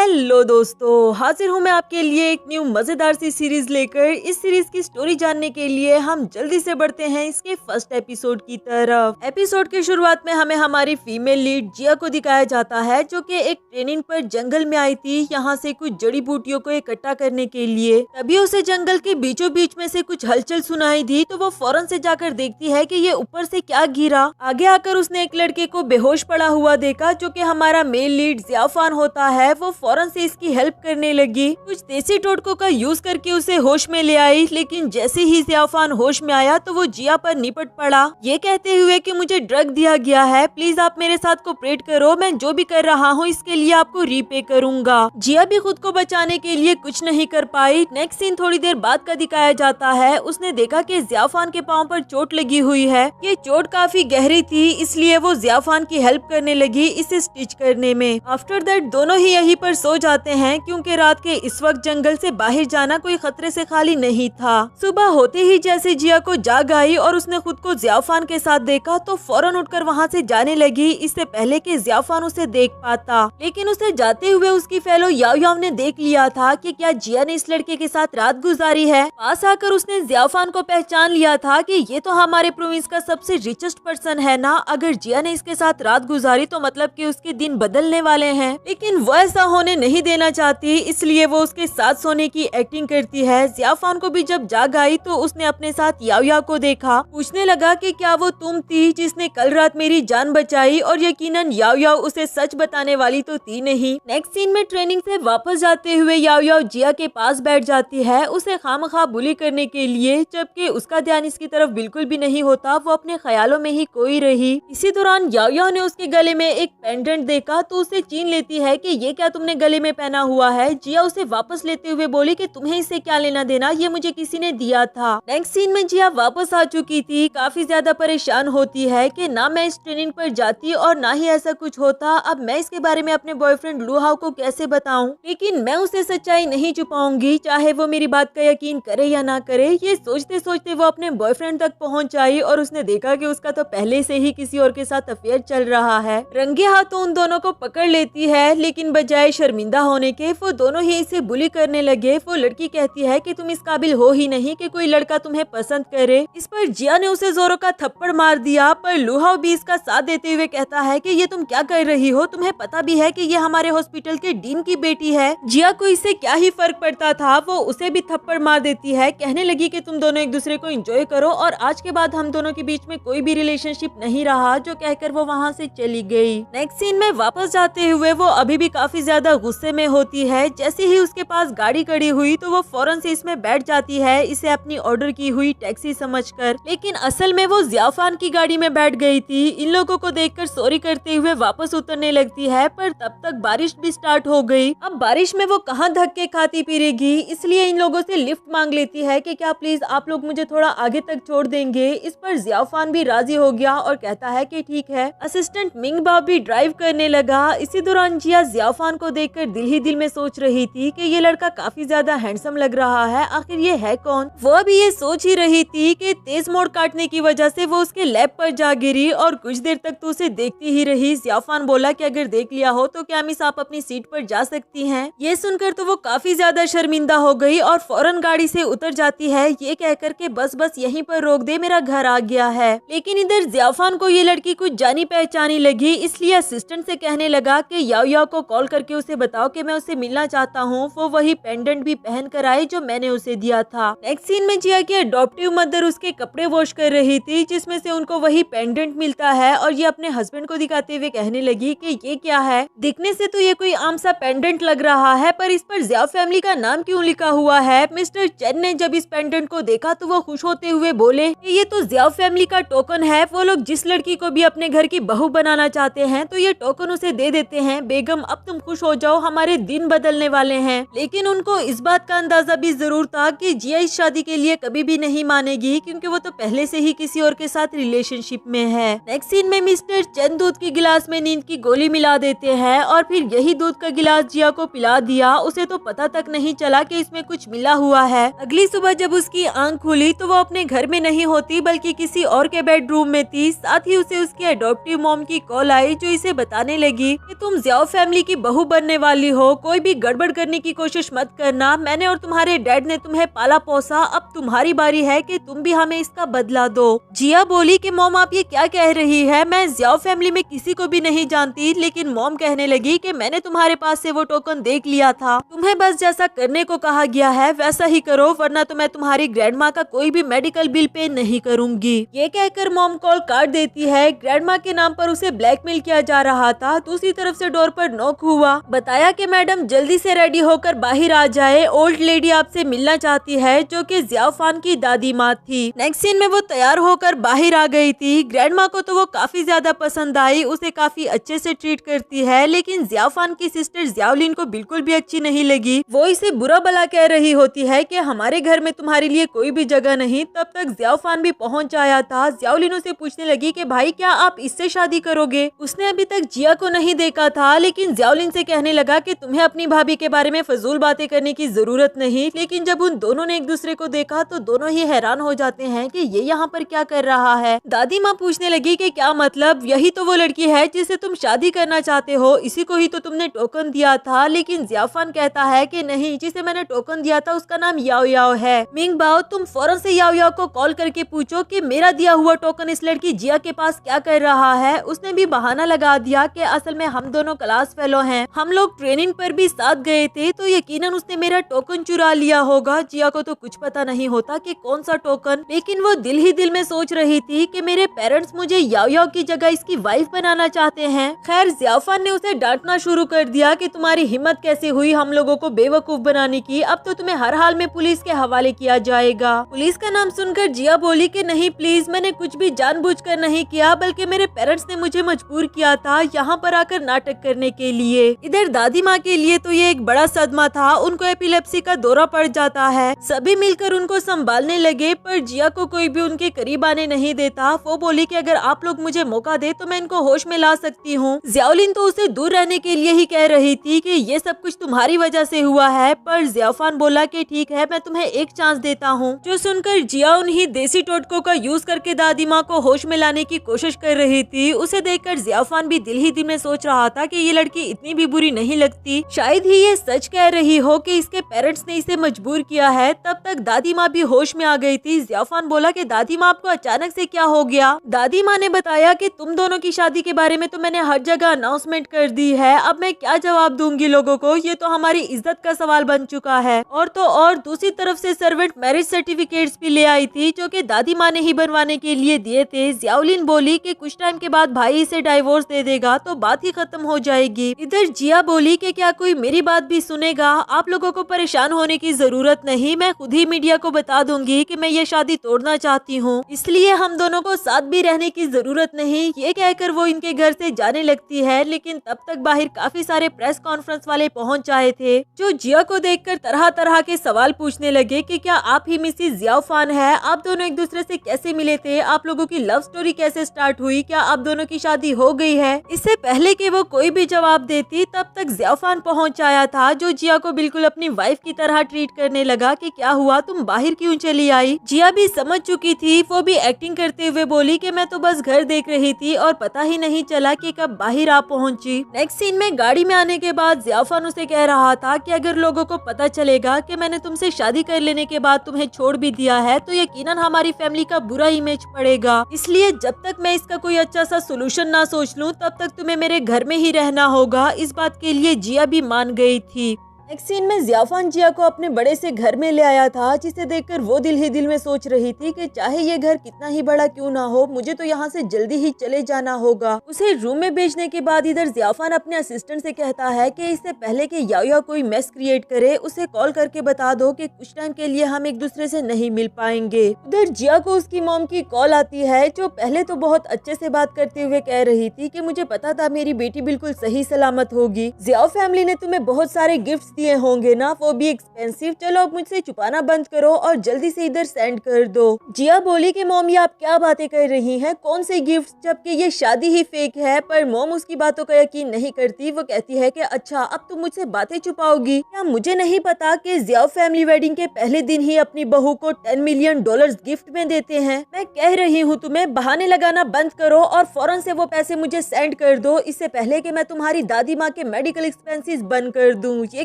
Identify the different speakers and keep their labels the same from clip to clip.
Speaker 1: Hello दोस्तों, हाजिर हूँ मैं आपके लिए एक न्यू मजेदार सी सीरीज लेकर। इस सीरीज की स्टोरी जानने के लिए हम जल्दी से बढ़ते हैं इसके फर्स्ट एपिसोड की तरफ। एपिसोड की शुरुआत में हमें हमारी फीमेल लीड जिया को दिखाया जाता है, जो कि एक ट्रेनिंग पर जंगल में आई थी यहाँ से कुछ जड़ी बूटियों को इकट्ठा करने के लिए। तभी उसे जंगल के बीचों बीच में से कुछ हलचल सुनाई दी, तो वो फौरन से जाकर देखती है कि ये ऊपर से क्या गिरा। आगे आकर उसने एक लड़के को बेहोश पड़ा हुआ देखा, जो कि हमारा मेल लीड ज़ियाफान होता है। वो फौरन से इसकी हेल्प करने लगी, कुछ देसी टोटकों का यूज करके उसे होश में ले आई। लेकिन जैसे ही ज़ियाफान होश में आया तो वो जिया पर निपट पड़ा, ये कहते हुए कि मुझे ड्रग दिया गया है, प्लीज आप मेरे साथ कोऑपरेट करो, मैं जो भी कर रहा हूँ इसके लिए आपको रीपे करूंगा। जिया भी खुद को बचाने के लिए कुछ नहीं कर पाई। नेक्स्ट सीन थोड़ी देर बाद का दिखाया जाता है। उसने देखा कि ज़ियाफान के पाँव पर चोट लगी हुई है। ये चोट काफी गहरी थी, इसलिए वो ज़ियाफान की हेल्प करने लगी इसे स्टिच करने में। आफ्टर दैट दोनों ही यहीं पर सो जाते हैं, क्योंकि रात के इस वक्त जंगल से बाहर जाना कोई खतरे से खाली नहीं था। सुबह होते ही जैसे जिया को जाग आई और उसने खुद को ज़ियाफान के साथ देखा, तो फौरन उठकर वहाँ से जाने लगी, इससे पहले कि ज़ियाफान उसे देख पाता। लेकिन उसे जाते हुए उसकी फेलो याओ याओ ने देख लिया था कि क्या जिया ने इस लड़के के साथ रात गुजारी है। पास आकर उसने ज़ियाफान को पहचान लिया था कि ये तो हमारे प्रोविंस का सबसे रिचेस्ट पर्सन है ना, अगर जिया ने इसके साथ रात गुजारी तो मतलब कि उसके दिन बदलने वाले हैं। लेकिन वो ऐसा होने नहीं देना चाहती, इसलिए वो उसके साथ सोने की एक्टिंग करती है। ज़ियाफान को भी जब जाग आई तो उसने अपने साथ याओ याओ को देखा, पूछने लगा कि क्या वो तुम थी जिसने कल रात मेरी जान बचाई, और यकीनन याओ याओ उसे सच बताने वाली तो थी नहीं। नेक्स्ट सीन में ट्रेनिंग से वापस जाते हुए याओ याओ जिया के पास बैठ जाती है, उसे खामखा बुली करने के लिए, जबकि उसका ध्यान इसकी तरफ बिल्कुल भी नहीं होता, वो अपने ख्यालों में ही खोई रही। इसी दौरान याओ याओ ने उसके गले में एक पेंडेंट देखा, तो उसे छीन लेती है कि ये क्या तुमने गले में पहना हुआ है। जिया उसे वापस लेते हुए बोली कि तुम्हें इससे क्या लेना देना, ये मुझे किसी ने दिया था। नेक्स्ट सीन में जिया वापस आ चुकी थी, काफी ज्यादा परेशान होती है कि ना मैं इस ट्रेनिंग पर जाती और ना ही ऐसा कुछ होता। अब मैं इसके बारे में अपने बॉयफ्रेंड लू हाओ को कैसे बताऊं, लेकिन मैं उसे सच्चाई नहीं छुपाऊंगी, चाहे वो मेरी बात का यकीन करे या ना करे। ये सोचते सोचते वो अपने बॉयफ्रेंड तक पहुंच आई और उसने देखा कि उसका तो पहले से ही किसी और के साथ अफेयर चल रहा है। रंगे हाथों उन दोनों को पकड़ लेती है, लेकिन बजाय शर्मिंदा होने के वो दोनों ही इसे बुली करने लगे। वो लड़की कहती है कि तुम इस काबिल हो ही नहीं कि कोई लड़का तुम्हें पसंद करे। इस पर जिया ने उसे जोरों का थप्पड़ मार दिया, पर लू हाओ भी इसका साथ देते हुए कहता है कि ये तुम क्या कर रही हो, तुम्हें पता भी है कि ये हमारे हॉस्पिटल के डीन की बेटी है। जिया को इससे क्या ही फर्क पड़ता था, वो उसे भी थप्पड़ मार देती है, कहने लगी कि तुम दोनों एक दूसरे को एंजॉय करो और आज के बाद हम दोनों के बीच में कोई भी रिलेशनशिप नहीं रहा, जो कहकर वो वहाँ से चली गई। नेक्स्ट सीन में वापस जाते हुए वो अभी भी काफी ज्यादा गुस्से में होती है। जैसे ही उसके पास गाड़ी खड़ी हुई तो वो फौरन से इसमें बैठ जाती है, इसे अपनी ऑर्डर की हुई टैक्सी समझकर। लेकिन असल में वो ज़ियाफान की गाड़ी में बैठ गई थी। इन लोगों को देखकर सॉरी करते हुए वापस उतरने लगती है, पर तब तक बारिश भी स्टार्ट हो गई। अब बारिश में वो कहाँ धक्के खाती फिरेगी, इसलिए इन लोगों से लिफ्ट मांग लेती है कि क्या प्लीज आप लोग मुझे थोड़ा आगे तक छोड़ देंगे। इस पर ज़ियाफान भी राजी हो गया और कहता है कि ठीक है। असिस्टेंट मिंग बा भी ड्राइव करने लगा। इसी दौरान जिया ज़ियाफान को देखकर दिल ही दिल में सोच रही थी कि ये लड़का काफी ज्यादा हैंडसम लग रहा है, आखिर ये है कौन। वो अभी ये सोच ही रही थी कि तेज मोड़ काटने की वजह से वो उसके लैब पर जा गिरी और कुछ देर तक तो उसे देखती ही रही। ज़ियाफान बोला कि अगर देख लिया हो तो क्या मिस आप अपनी सीट पर जा सकती हैं। ये सुनकर तो वो काफी ज्यादा शर्मिंदा हो गई और फौरन गाड़ी से उतर जाती है, ये कहकर के बस यहीं पर रोक दे, मेरा घर आ गया है। लेकिन इधर ज़ियाफान को ये लड़की कुछ जानी पहचानी लगी, इसलिए असिस्टेंट से कहने लगा कि याओ याओ को कॉल करके उसे बताओ कि मैं उसे मिलना चाहता हूँ, वो वही पेंडेंट भी पहन कर आए जो मैंने उसे दिया था। नेक्स्ट सीन में जिया की अडॉप्टिव मदर उसके कपड़े वॉश कर रही थी, जिसमें से उनको वही पेंडेंट मिलता है और ये अपने हस्बैंड को दिखाते हुए कहने लगी कि ये क्या है, दिखने से तो ये कोई आम सा पेंडेंट लग रहा है, पर इस पर ज़िया फैमिली का नाम क्यों लिखा हुआ है। मिस्टर चेन ने जब इस पेंडेंट को देखा तो वो खुश होते हुए बोले कि ये तो ज़िया फैमिली का टोकन है, वो लोग जिस लड़की को भी अपने घर की बहू बनाना चाहते हैं तो ये टोकन उसे दे देते हैं। बेगम अब तुम खुश हो जाओ, हमारे दिन बदलने वाले हैं। लेकिन उनको इस बात का अंदाजा भी जरूर था कि जिया इस शादी के लिए कभी भी नहीं मानेगी, क्योंकि वो तो पहले से ही किसी और के साथ रिलेशनशिप में है। नेक्स्ट सीन में मिस्टर चंद दूध की गिलास में नींद की गोली मिला देते हैं और फिर यही दूध का गिलास जिया को पिला दिया। उसे तो पता तक नहीं चला कि इसमें कुछ मिला हुआ है। अगली सुबह जब उसकी आंख खुली तो वो अपने घर में नहीं होती बल्कि किसी और के बेडरूम में थी। साथ ही उसे उसकी अडॉप्टिव मॉम की कॉल आई, जो इसे बताने लगी कि तुम ज़ियाओ फैमिली की बहू बनने होने वाली हो, कोई भी गड़बड़ करने की कोशिश मत करना। मैंने और तुम्हारे डैड ने तुम्हें पाला पोसा, अब तुम्हारी बारी है कि तुम भी हमें इसका बदला दो। जिया बोली कि मॉम आप ये क्या कह रही है, मैं जियाओ फैमिली में किसी को भी नहीं जानती। लेकिन मॉम कहने लगी कि मैंने तुम्हारे पास से वो टोकन देख लिया था, तुम्हें बस जैसा करने को कहा गया है वैसा ही करो, वरना तो मैं तुम्हारी ग्रैंडमा का कोई भी मेडिकल बिल पे नहीं करूंगी। ये कहकर मॉम कॉल काट देती है। ग्रैंडमा के नाम पर उसे ब्लैकमेल किया जा रहा था। दूसरी तरफ से डोर पर नॉक हुआ। बताया कि मैडम जल्दी से रेडी होकर बाहर आ जाए, ओल्ड लेडी आपसे मिलना चाहती है, जो कि जियाओ फान की दादी माँ थी। नेक्स्ट सीन में वो तैयार होकर बाहर आ गई थी। ग्रैंडमा को तो वो काफी ज्यादा पसंद आई, उसे काफी अच्छे से ट्रीट करती है। लेकिन जियाओ फान की सिस्टर जियाओलिन को बिल्कुल भी अच्छी नहीं लगी। वो इसे बुरा भला कह रही होती है कि हमारे घर में तुम्हारे लिए कोई भी जगह नहीं। तब तक जियाओ फान भी पहुंच आया था। जियाओलिन उसे पूछने लगी कि भाई क्या आप इससे शादी करोगे। उसने अभी तक जिया को नहीं देखा था, लेकिन जियाओलिन से कहने लगा कि तुम्हें अपनी भाभी के बारे में फजूल बातें करने की जरूरत नहीं। लेकिन जब उन दोनों ने एक दूसरे को देखा तो दोनों ही हैरान हो जाते हैं कि ये यहाँ पर क्या कर रहा है। दादी माँ पूछने लगी कि क्या मतलब, यही तो वो लड़की है जिससे तुम शादी करना चाहते हो, इसी को ही तो तुमने टोकन दिया था। लेकिन जियाओ फान कहता है कि नहीं, जिसे मैंने टोकन दिया था उसका नाम याओ याओ है। मिंग बाओ तुम फौरन से याओ याओ को कॉल करके पूछो कि मेरा दिया हुआ टोकन इस लड़की जिया के पास क्या कर रहा है। उसने भी बहाना लगा दिया कि असल में हम दोनों क्लास फेलो हैं, हम लोग ट्रेनिंग पर भी साथ गए थे, तो यकीनन उसने मेरा टोकन चुरा लिया होगा। जिया को तो कुछ पता नहीं होता कि कौन सा टोकन, लेकिन वो दिल ही दिल में सोच रही थी कि मेरे पेरेंट्स मुझे याओ याओ की जगह इसकी वाइफ बनाना चाहते हैं। खैर जियाओ फान ने उसे डांटना शुरू कर दिया कि तुम्हारी हिम्मत कैसे हुई हम लोगों को बेवकूफ बनाने की, अब तो तुम्हें हर हाल में पुलिस के हवाले किया जाएगा। पुलिस का नाम सुनकर जिया बोली कि नहीं प्लीज, मैंने कुछ भी जानबूझकर नहीं किया, बल्कि मेरे पेरेंट्स ने मुझे मजबूर किया था यहाँ पर आकर नाटक करने के लिए। इधर दादी माँ के लिए तो ये एक बड़ा सदमा था, उनको एपिलेप्सी का दौरा पड़ जाता है। सभी मिलकर उनको संभालने लगे, पर जिया को कोई भी उनके करीब आने नहीं देता। वो बोली कि अगर आप लोग मुझे मौका दे तो मैं इनको होश में ला सकती हूँ। जियाओलिन तो उसे दूर रहने के लिए ही कह रही थी कि ये सब कुछ तुम्हारी वजह से हुआ है, पर जियाओ फान बोला कि ठीक है मैं तुम्हें एक चांस देता हूँ। जो सुनकर जिया उन्हीं देसी टोटकों का यूज करके दादी माँ को होश में लाने की कोशिश कर रही थी। उसे देखकर जियाओ फान भी दिल ही दिल में सोच रहा था कि ये लड़की इतनी भी बुरी नहीं लगती, शायद ही ये सच कह रही हो कि इसके पेरेंट्स ने इसे मजबूर किया है। तब तक दादी माँ भी होश में आ गई थी। जियाओ फान बोला कि दादी माँ आपको अचानक से क्या हो गया। दादी माँ ने बताया कि तुम दोनों की शादी के बारे में तो मैंने हर जगह अनाउंसमेंट कर दी है, अब मैं क्या जवाब दूंगी लोगों को, ये तो हमारी इज्जत का सवाल बन चुका है। और तो और दूसरी तरफ से सर्वेंट मैरिज सर्टिफिकेट्स भी ले आई थी, जो कि दादी माँ ने ही बनवाने के लिए दिए थे। जियाओलिन बोली कि कुछ टाइम के बाद भाई इसे डाइवोर्स दे देगा तो बात ही खत्म हो जाएगी। इधर जिया बोली कि क्या कोई मेरी बात भी सुनेगा, आप लोगों को परेशान होने की जरूरत नहीं, मैं खुद ही मीडिया को बता दूंगी कि मैं ये शादी तोड़ना चाहती हूँ, इसलिए हम दोनों को साथ भी रहने की जरूरत नहीं। ये कहकर वो इनके घर से जाने लगती है। लेकिन तब तक बाहर काफी सारे प्रेस कॉन्फ्रेंस वाले पहुंच आए थे, जो जिया को देखकर तरह तरह के सवाल पूछने लगे कि क्या आप ही मिसेस जियाओ फान है, आप दोनों एक दूसरे से कैसे मिले थे, आप लोगों की लव स्टोरी कैसे स्टार्ट हुई, क्या आप दोनों की शादी हो गई है। इससे पहले कि वो कोई भी जवाब देती तब तक जियाओ फान पहुंच आया था, जो जिया को बिल्कुल अपनी वाइफ की तरह ट्रीट करने लगा कि क्या हुआ, तुम बाहर क्यों चली आई। जिया भी समझ चुकी थी, वो भी एक्टिंग करते हुए बोली कि मैं तो बस घर देख रही थी और पता ही नहीं चला कि कब बाहर आ पहुंची। नेक्स्ट सीन में गाड़ी में आने के बाद जियाओ फान उसे कह रहा था कि अगर लोगों को पता चलेगा कि मैंने तुमसे शादी कर लेने के बाद तुम्हें छोड़ भी दिया है तो यकीनन हमारी फैमिली का बुरा इमेज पड़ेगा, इसलिए जब तक मैं इसका कोई अच्छा सा सोल्यूशन ना सोच लूं तब तक तुम्हें मेरे घर में ही रहना होगा। इस बात के लिए जिया भी मान गई थी। नेक्स्ट सीन में जियाओ फान जिया को अपने बड़े से घर में ले आया था, जिसे देखकर वो दिल ही दिल में सोच रही थी कि चाहे ये घर कितना ही बड़ा क्यों ना हो, मुझे तो यहाँ से जल्दी ही चले जाना होगा। उसे रूम में भेजने के बाद इधर जियाओ फान अपने असिस्टेंट से कहता है कि इससे पहले कि याओ याओ कोई मेस क्रिएट करे उसे कॉल करके बता दो कि कुछ टाइम के लिए हम एक दूसरे से नहीं मिल पाएंगे। उधर जिया को उसकी मॉम की कॉल आती है, जो पहले तो बहुत अच्छे से बात करते हुए कह रही थी कि मुझे पता था मेरी बेटी बिल्कुल सही सलामत होगी, जियाओ फैमिली ने तुम्हें बहुत सारे गिफ्ट दिए होंगे ना, वो भी एक्सपेंसिव। चलो अब मुझसे छुपाना बंद करो और जल्दी से इधर सेंड कर दो। जिया बोली कि मॉम ये आप क्या बातें कर रही हैं, कौन से गिफ्ट, जबकि ये शादी ही फेक है। पर मॉम उसकी बातों का यकीन नहीं करती। वो कहती है कि अच्छा अब तुम मुझसे बातें छुपाओगी क्या? मुझे नहीं पता कि जिया फैमिली वेडिंग के पहले दिन ही अपनी बहू को $10 मिलियन गिफ्ट में देते हैं। मैं कह रही हूँ तुम्हें बहाने लगाना बंद करो और फौरन से वो पैसे मुझे सेंड कर दो, इससे पहले कि मैं तुम्हारी दादी माँ के मेडिकल एक्सपेंसेस बंद कर दूं। ये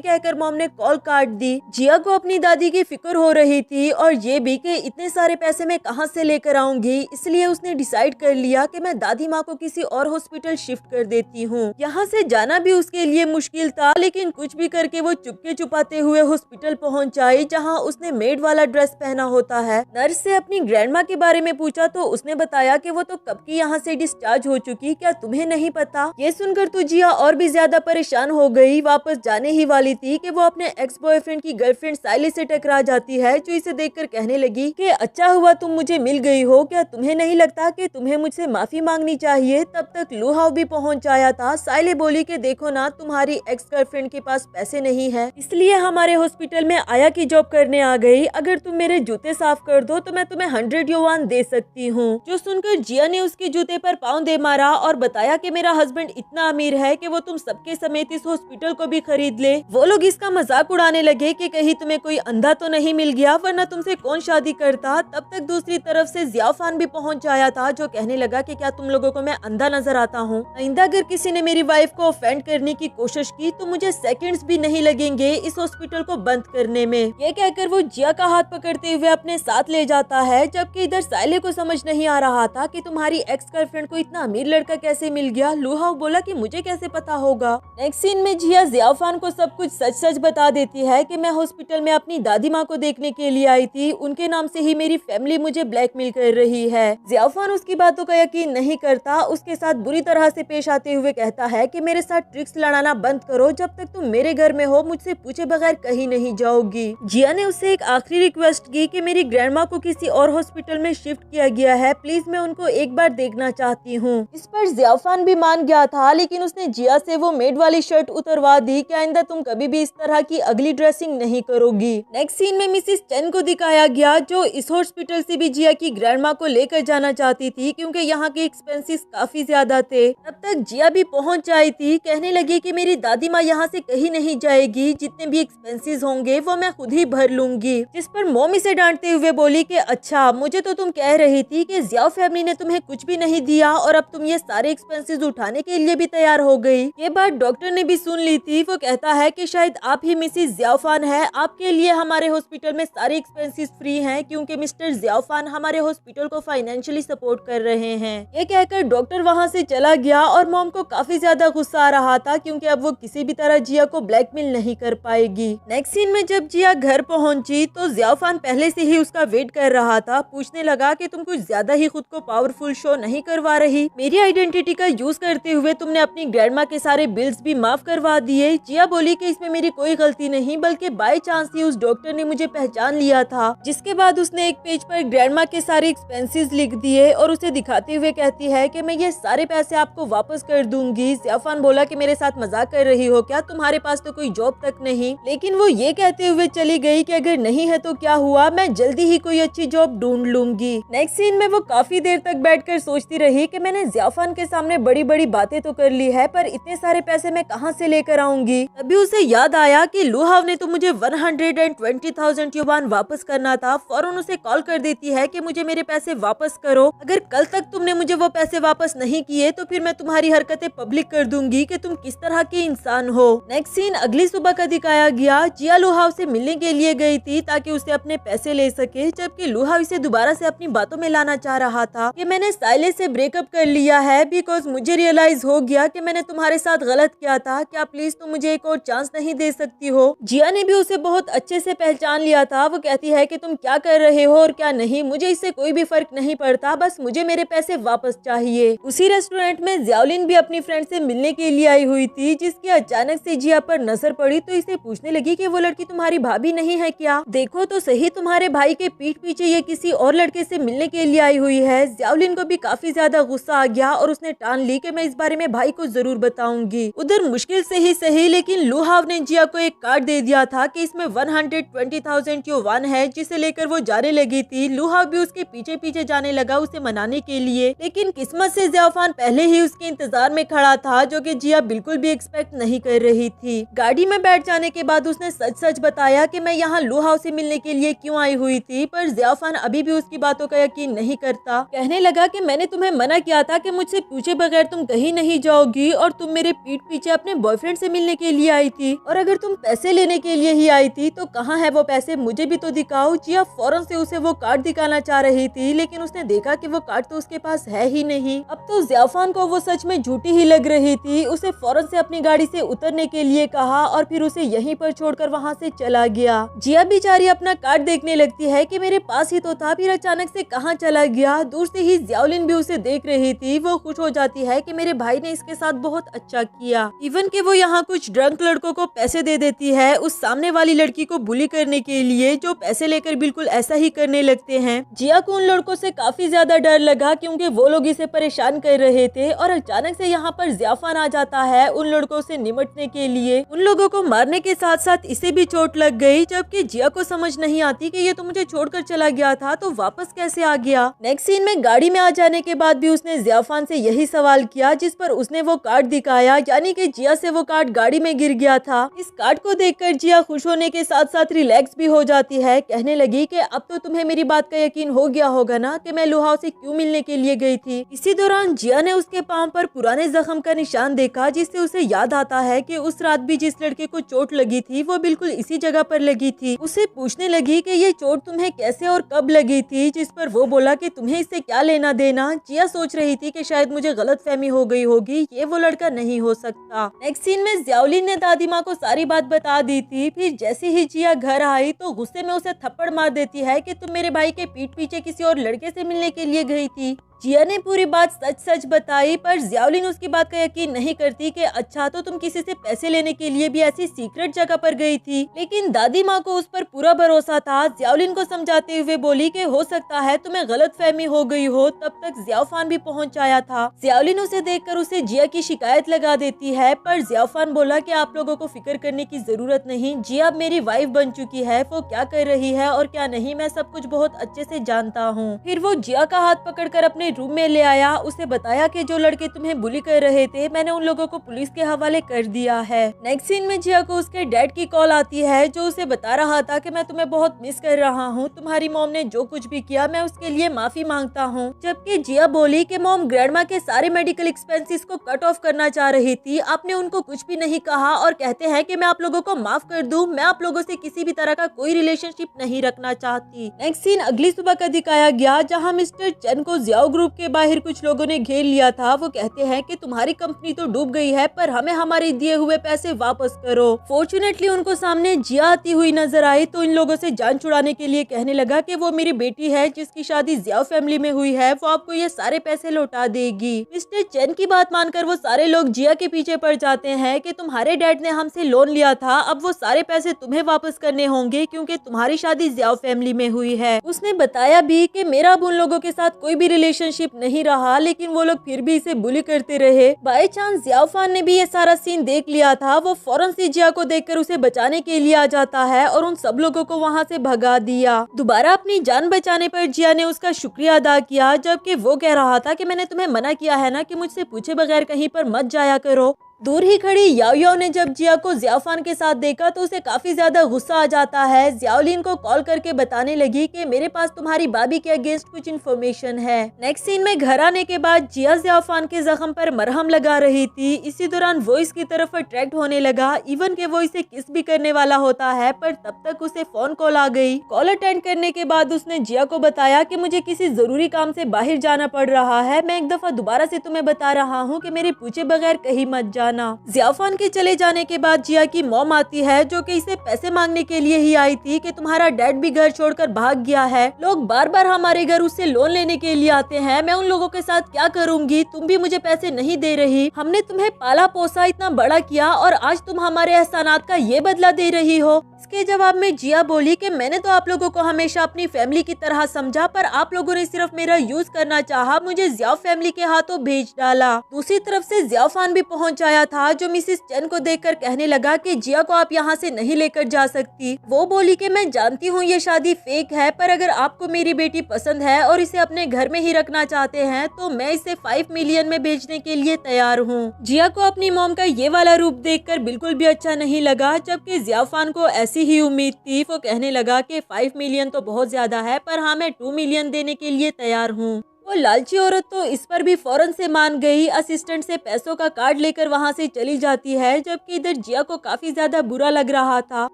Speaker 1: कहकर मॉम ने कॉल काट दी। जिया को अपनी दादी की फिक्र हो रही थी और ये भी कि इतने सारे पैसे मैं कहां से लेकर आऊंगी, इसलिए उसने डिसाइड कर लिया कि मैं दादी माँ को किसी और हॉस्पिटल शिफ्ट कर देती हूँ। यहाँ से जाना भी उसके लिए मुश्किल था, लेकिन कुछ भी करके वो चुपके छुपाते हुए हॉस्पिटल पहुँच आई, जहाँ उसने मेड वाला ड्रेस पहना होता है। नर्स से अपनी ग्रैंडमा के बारे में पूछा तो उसने बताया कि वो तो कब की यहाँ से डिस्चार्ज हो चुकी, क्या तुम्हें नहीं पता? ये सुनकर तो जिया और भी ज्यादा परेशान हो गई। वापस जाने ही वाली थी कि वो अपने एक्स बॉयफ्रेंड की गर्लफ्रेंड साइली से टकरा जाती है, जो इसे देखकर कहने लगी कि अच्छा हुआ तुम मुझे मिल गई हो, क्या तुम्हें नहीं लगता कि तुम्हें मुझसे माफी मांगनी चाहिए? तब तक लुहाव भी पहुंच आया था। साइली बोली कि देखो ना, तुम्हारी एक्स गर्लफ्रेंड के पास पैसे नहीं है, इसलिए हमारे हॉस्पिटल में आया की जॉब करने आ गई। अगर तुम मेरे जूते साफ कर दो तो मैं तुम्हें 100 युआन दे सकती हूँ। जो सुनकर जिया ने उसके जूते पर पाँव दे मारा और बताया कि मेरा हस्बैंड इतना अमीर है कि वो तुम सबके समेत इस हॉस्पिटल को भी खरीद ले। वो लोग इसका मजाक उड़ाने लगे कि कहीं तुम्हें कोई अंधा तो नहीं मिल गया, वरना तुमसे कौन शादी करता। तब तक दूसरी तरफ से जियाफान भी पहुंच आया था, जो कहने लगा कि क्या तुम लोगों को मैं अंधा नजर आता हूँ? आइंदा अगर किसी ने मेरी वाइफ को ऑफेंड करने की कोशिश की तो मुझे सेकंड्स भी नहीं लगेंगे इस हॉस्पिटल को बंद करने में। ये कहकर वो जिया का हाथ पकड़ते हुए अपने साथ ले जाता है, जबकि इधर साइले को समझ नहीं आ रहा था कि तुम्हारी एक्स गर्लफ्रेंड को इतना अमीर लड़का कैसे मिल गया। लुहाव बोला कि मुझे कैसे पता होगा। नेक्स्ट सीन में जिया जियाफान को सब कुछ सच सच बता देती है कि मैं हॉस्पिटल में अपनी दादी माँ को देखने के लिए आई थी, उनके नाम से ही मेरी फैमिली मुझे ब्लैकमेल कर रही है। जियाफान उसकी बातों का यकीन नहीं करता, उसके साथ बुरी तरह से पेश आते हुए कहता है कि मेरे साथ ट्रिक्स लड़ाना बंद करो, जब तक तुम मेरे घर में हो मुझसे पूछे बगैर कहीं नहीं जाओगी। जिया ने उससे एक आखिरी रिक्वेस्ट की कि मेरी ग्रैंडमा को किसी और हॉस्पिटल में शिफ्ट किया गया है, प्लीज मैं उनको एक बार देखना चाहती हूँ। इस पर जियाफान भी मान गया था, लेकिन उसने जिया से वो मेड वाली शर्ट उतरवा दी कि आइंदा तुम कभी भी इस तरह की अगली ड्रेसिंग नहीं करोगी। नेक्स्ट सीन में मिसेस चेन को दिखाया गया, जो इस हॉस्पिटल से भी जिया की ग्रैंडमा को लेकर जाना चाहती थी, क्योंकि यहाँ के एक्सपेंसेस काफी ज्यादा थे। तब तक जिया भी पहुँच आई थी, कहने लगी कि मेरी दादी माँ यहाँ से कहीं नहीं जाएगी, जितने भी एक्सपेंसेस होंगे वो मैं खुद ही भर लूंगी। जिस पर मॉम इसे डांटते हुए बोली कि अच्छा, मुझे तो तुम कह रही थी कि जिया फैमिली ने तुम्हें कुछ भी नहीं दिया और अब तुम ये सारे एक्सपेंसेस उठाने के लिए भी तैयार हो गई। ये बात डॉक्टर ने भी सुन ली थी। वो कहता है कि शायद आप ही मिसेस जियाफान है, आपके लिए हमारे हॉस्पिटल में सारे एक्सपेंसेस फ्री हैं, क्योंकि मिस्टर जियाफान हमारे हॉस्पिटल को फाइनेंशियली सपोर्ट कर रहे हैं। ये कहकर डॉक्टर वहाँ से चला गया और मॉम को काफी ज्यादा गुस्सा आ रहा था, क्योंकि अब वो किसी भी तरह जिया को ब्लैकमेल नहीं कर पाएगी। नेक्स्ट सीन में जब जिया घर पहुंची तो जियाफान पहले से ही उसका वेट कर रहा था। पूछने लगा कि तुम कुछ ज्यादा ही खुद को पावरफुल शो नहीं करवा रही? मेरी आइडेंटिटी का यूज करते हुए तुमने अपनी ग्रैंडमा के सारे बिल्स भी माफ करवा दिए। जिया बोली कि इसमें मेरी कोई गलती नहीं, बल्कि बाय चांस ही उस डॉक्टर ने मुझे पहचान लिया था। जिसके बाद उसने एक पेज पर ग्रैंडमा के सारे एक्सपेंसेस लिख दिए और उसे दिखाते हुए कहती है कि मैं ये सारे पैसे आपको वापस कर दूंगी। जियाफान बोला कि मेरे साथ मजाक कर रही हो क्या? तुम्हारे पास तो कोई जॉब तक नहीं। लेकिन वो ये कहते हुए चली गई कि अगर नहीं है तो क्या हुआ, मैं जल्दी ही कोई अच्छी जॉब ढूंढ लूंगी। नेक्स्ट सीन में वो काफी देर तक बैठकर सोचती रही कि मैंने जियाफान के सामने बड़ी बड़ी बातें तो कर ली है, पर इतने सारे पैसे मैं कहां से लेकर आऊंगी। तभी उसे याद आया कि लुहाव ने तो मुझे 120,000 युवान वापस करना था। फौरन उसे कॉल कर देती है कि मुझे मेरे पैसे वापस करो, अगर कल तक तुमने मुझे वो पैसे वापस नहीं किए तो फिर मैं तुम्हारी हरकतें पब्लिक कर दूंगी कि तुम किस तरह के इंसान हो। नेक्स्ट सीन अगली सुबह का दिखाया गया। जिया लुहाव से मिलने के लिए गई थी ताकि उसे अपने पैसे ले सके, जबकि लुहाव इसे दोबारा से अपनी बातों में लाना चाह रहा था कि मैंने साइले से ब्रेकअप कर लिया है बिकॉज मुझे रियलाइज हो गया कि मैंने तुम्हारे साथ गलत किया था। क्या प्लीज तुम मुझे एक और चांस नहीं दे सकती हो? जिया ने भी उसे बहुत अच्छे से पहचान लिया था। वो कहती है कि तुम क्या कर रहे हो और क्या नहीं, मुझे इससे कोई भी फर्क नहीं पड़ता, बस मुझे मेरे पैसे वापस चाहिए। उसी रेस्टोरेंट में जियालिन भी अपनी फ्रेंड से मिलने के लिए आई हुई थी, जिसकी अचानक से जिया पर नजर पड़ी तो इसे पूछने लगी कि वो लड़की तुम्हारी भाभी नहीं है क्या? देखो तो सही, तुम्हारे भाई के पीठ पीछे ये किसी और लड़के से मिलने के लिए आई हुई है। जियालिन को भी काफी ज्यादा गुस्सा आ गया और उसने ठान ली कि मैं इस बारे में भाई को जरूर बताऊंगी। उधर मुश्किल से ही सही, लेकिन लुहाव ने ने जिया को एक कार्ड दे दिया था कि इसमें 120,000 युआन है, जिसे लेकर वो जाने लगी थी। लुहा भी उसके पीछे पीछे जाने लगा उसे मनाने के लिए, लेकिन किस्मत से ज़ियाफान पहले ही उसके इंतजार में खड़ा था, जो कि जिया बिल्कुल भी एक्सपेक्ट नहीं कर रही थी। गाड़ी में बैठ जाने के बाद उसने सच सच बताया कि मैं यहाँ लुहा से मिलने के लिए क्यों आई हुई थी, पर ज़ियाफान अभी भी उसकी बातों का यकीन नहीं करता। कहने लगा कि मैंने तुम्हें मना किया था कि मुझसे पूछे बगैर तुम कहीं नहीं जाओगी, और तुम मेरे पीठ पीछे अपने बॉयफ्रेंड से मिलने के लिए आई थी, और अगर तुम पैसे लेने के लिए ही आई थी तो कहाँ है वो पैसे, मुझे भी तो दिखाओ। जिया फौरन से उसे वो कार्ड दिखाना चाह रही थी, लेकिन उसने देखा कि वो कार्ड तो उसके पास है ही नहीं। अब तो ज़ियाफान को वो सच में झूठी ही लग रही थी। उसे फौरन से अपनी गाड़ी से उतरने के लिए कहा और फिर उसे यहीं पर छोड़कर वहाँ से चला गया। जिया बेचारी अपना कार्ड देखने लगती है कि मेरे पास ही तो था, फिर अचानक से कहाँ चला गया। दूर से ही ज़ियाओलिन भी उसे देख रही थी। वो खुश हो जाती है कि मेरे भाई ने इसके साथ बहुत अच्छा किया। इवन कि वो यहाँ कुछ ड्रंक लड़कों को पैसे दे देती है उस सामने वाली लड़की को बुली करने के लिए, जो पैसे लेकर बिल्कुल ऐसा ही करने लगते हैं। जिया को उन लड़कों से काफी ज्यादा डर लगा, क्योंकि वो लोग इसे परेशान कर रहे थे, और अचानक से यहाँ पर ज़ियाफान आ जाता है उन लड़कों से निपटने के लिए। उन लोगों को मारने के साथ साथ इसे भी चोट लग गई, जबकि जिया को समझ नहीं आती कि ये तो मुझे छोड़कर चला गया था, तो वापस कैसे आ गया। नेक्स्ट सीन में गाड़ी में आ जाने के बाद भी उसने ज़ियाफान से यही सवाल किया, जिस पर उसने वो कार्ड दिखाया, यानी कि जिया से वो कार्ड गाड़ी में गिर गया था। इस कार्ड को देखकर जिया खुश होने के साथ साथ रिलैक्स भी हो जाती है। कहने लगी कि अब तो तुम्हें मेरी बात का यकीन हो गया होगा ना कि मैं लुहाओ से क्यों मिलने के लिए गई थी। इसी दौरान जिया ने उसके पांव पर पुराने जख्म का निशान देखा, जिससे उसे याद आता है कि उस रात भी जिस लड़के को चोट लगी थी वो बिल्कुल इसी जगह पर लगी थी। उसे पूछने लगी कि ये चोट तुम्हें कैसे और कब लगी थी, जिस पर वो बोला कि तुम्हें इससे क्या लेना देना। जिया सोच रही थी कि शायद मुझे गलतफहमी हो गई होगी, ये वो लड़का नहीं हो सकता। नेक्स्ट सीन में ज़ियाओलिन ने दादी माँ को सारी बात बता दी थी। फिर जैसे ही जिया घर आई तो गुस्से में उसे थप्पड़ मार देती है कि तुम मेरे भाई के पीठ पीछे किसी और लड़के से मिलने के लिए गई थी। जिया ने पूरी बात सच सच बताई, पर ज़ियाओलिन उसकी बात का यकीन नहीं करती कि अच्छा तो तुम किसी से पैसे लेने के लिए भी ऐसी सीक्रेट जगह पर गई थी। लेकिन दादी माँ को उस पर पूरा भरोसा था। ज़ियाओलिन को समझाते हुए बोली कि हो सकता है तुम्हें गलतफहमी हो गई हो। तब तक ज़ियाफान भी पहुँच आया था। ज़ियाओलिन उसे देखकर उसे जिया की शिकायत लगा देती है, पर ज़ियाफान बोला कि आप लोगों को फिक्र करने की जरूरत नहीं, जिया अब मेरी वाइफ बन चुकी है, वो क्या कर रही है और क्या नहीं मैं सब कुछ बहुत अच्छे से जानता हूँ। फिर वो जिया का हाथ पकड़कर अपने रूम में ले आया। उसे बताया कि जो लड़के तुम्हें बुली कर रहे थे मैंने उन लोगों को पुलिस के हवाले कर दिया है। नेक्स्ट सीन में जिया को उसके डैड की कॉल आती है, जो उसे बता रहा था कि मैं तुम्हें बहुत मिस कर रहा हूँ, तुम्हारी मॉम ने जो कुछ भी किया मैं उसके लिए माफी मांगता हूँ। जबकि जिया बोली कि मॉम ग्रैंडमा के सारे मेडिकल एक्सपेंसेस को कट ऑफ करना चाह रही थी, आपने उनको कुछ भी नहीं कहा और कहते हैं कि मैं आप लोगों को माफ कर दूं, मैं आप लोगों से किसी भी तरह का कोई रिलेशनशिप नहीं रखना चाहती। नेक्स्ट सीन अगली सुबह का दिखाया गया, जहाँ मिस्टर चन को जियाओ ग्रुप के बाहर कुछ लोगों ने घेर लिया था। वो कहते हैं कि तुम्हारी कंपनी तो डूब गई है, पर हमें हमारे दिए हुए पैसे वापस करो। फॉर्चुनेटली उनको सामने जिया आती हुई नजर आई, तो इन लोगों से जान छुड़ाने के लिए कहने लगा कि वो मेरी बेटी है जिसकी शादी जियाओ फैमिली में हुई है, वो आपको ये सारे पैसे लौटा देगी। मिस्टर चन की बात मानकर वो सारे लोग जिया के पीछे पड़ जाते हैं कि तुम्हारे डैड ने हमसे लोन लिया था, अब वो सारे पैसे तुम्हें वापस करने होंगे क्योंकि तुम्हारी शादी जियाओ फैमिली में हुई है। उसने बताया भी कि मेरा अब उन लोगों के साथ कोई भी रिलेशनशिप नहीं रहा, लेकिन वो लोग फिर भी इसे बुली करते रहे। बाय चांस ज़ियाफान ने भी ये सारा सीन देख लिया था। वो फौरन से जिया को देखकर उसे बचाने के लिए आ जाता है और उन सब लोगों को वहाँ से भगा दिया। दोबारा अपनी जान बचाने पर जिया ने उसका शुक्रिया अदा किया, जबकि वो कह रहा था कि मैंने तुम्हें मना किया है ना कि मुझसे पूछे बगैर कहीं पर मत जाया करो। दूर ही खड़ी याओ ने जब जिया को ज़ियाफान के साथ देखा तो उसे काफी ज्यादा गुस्सा आ जाता है। ज़ियाओलिन को कॉल करके बताने लगी कि मेरे पास तुम्हारी भाभी के अगेंस्ट कुछ इन्फॉर्मेशन है। नेक्स्ट सीन में घर आने के बाद जिया ज़ियाफान के जख्म पर मरहम लगा रही थी। इसी दौरान वो इसकी तरफ अट्रैक्ट होने लगा, इवन के वो इसे किस भी करने वाला होता है, पर तब तक उसे फोन कॉल आ गई। कॉल अटेंड करने के बाद उसने जिया को बताया कि मुझे किसी जरूरी काम से बाहर जाना पड़ रहा है, मैं एक दफा दोबारा से तुम्हें बता रहा हूँ कि मेरे पूछे बगैर कहीं मत जाना। ज़ियाफान के चले जाने के बाद जिया की मॉम आती है, जो कि इसे पैसे मांगने के लिए ही आई थी कि तुम्हारा डैड भी घर छोड़कर भाग गया है, लोग बार बार हमारे घर उससे लोन लेने के लिए आते हैं, मैं उन लोगों के साथ क्या करूंगी, तुम भी मुझे पैसे नहीं दे रही, हमने तुम्हें पाला पोसा इतना बड़ा किया और आज तुम हमारे एहसानात का ये बदला दे रही हो। इसके जवाब में जिया बोली कि मैंने तो आप लोगों को हमेशा अपनी फैमिली की तरह समझा, पर आप लोगों ने सिर्फ मेरा यूज करना चाहा, मुझे जिया फैमिली के हाथों भेज डाला। दूसरी तरफ से जिया फान भी पहुंच आया था, जो मिसिस चेन को देखकर कहने लगा कि जिया को आप यहाँ से नहीं लेकर जा सकती। वो बोली कि मैं जानती हूँ ये शादी फेक है, पर अगर आपको मेरी बेटी पसंद है और इसे अपने घर में ही रखना चाहते हैं तो मैं इसे 5 मिलियन में बेचने के लिए तैयार हूँ। जिया को अपनी मॉम का ये वाला रूप देखकर बिल्कुल भी अच्छा नहीं लगा, जबकि जिया फान को ऐसी ही उम्मीद थी। वो कहने लगा कि 5 मिलियन तो बहुत ज्यादा है, पर हाँ मैं 2 मिलियन देने के लिए तैयार हूँ। वो लालची औरत तो इस पर भी फौरन से मान गई। असिस्टेंट से पैसों का कार्ड लेकर वहाँ से चली जाती है, जबकि इधर जिया को काफी ज्यादा बुरा लग रहा था।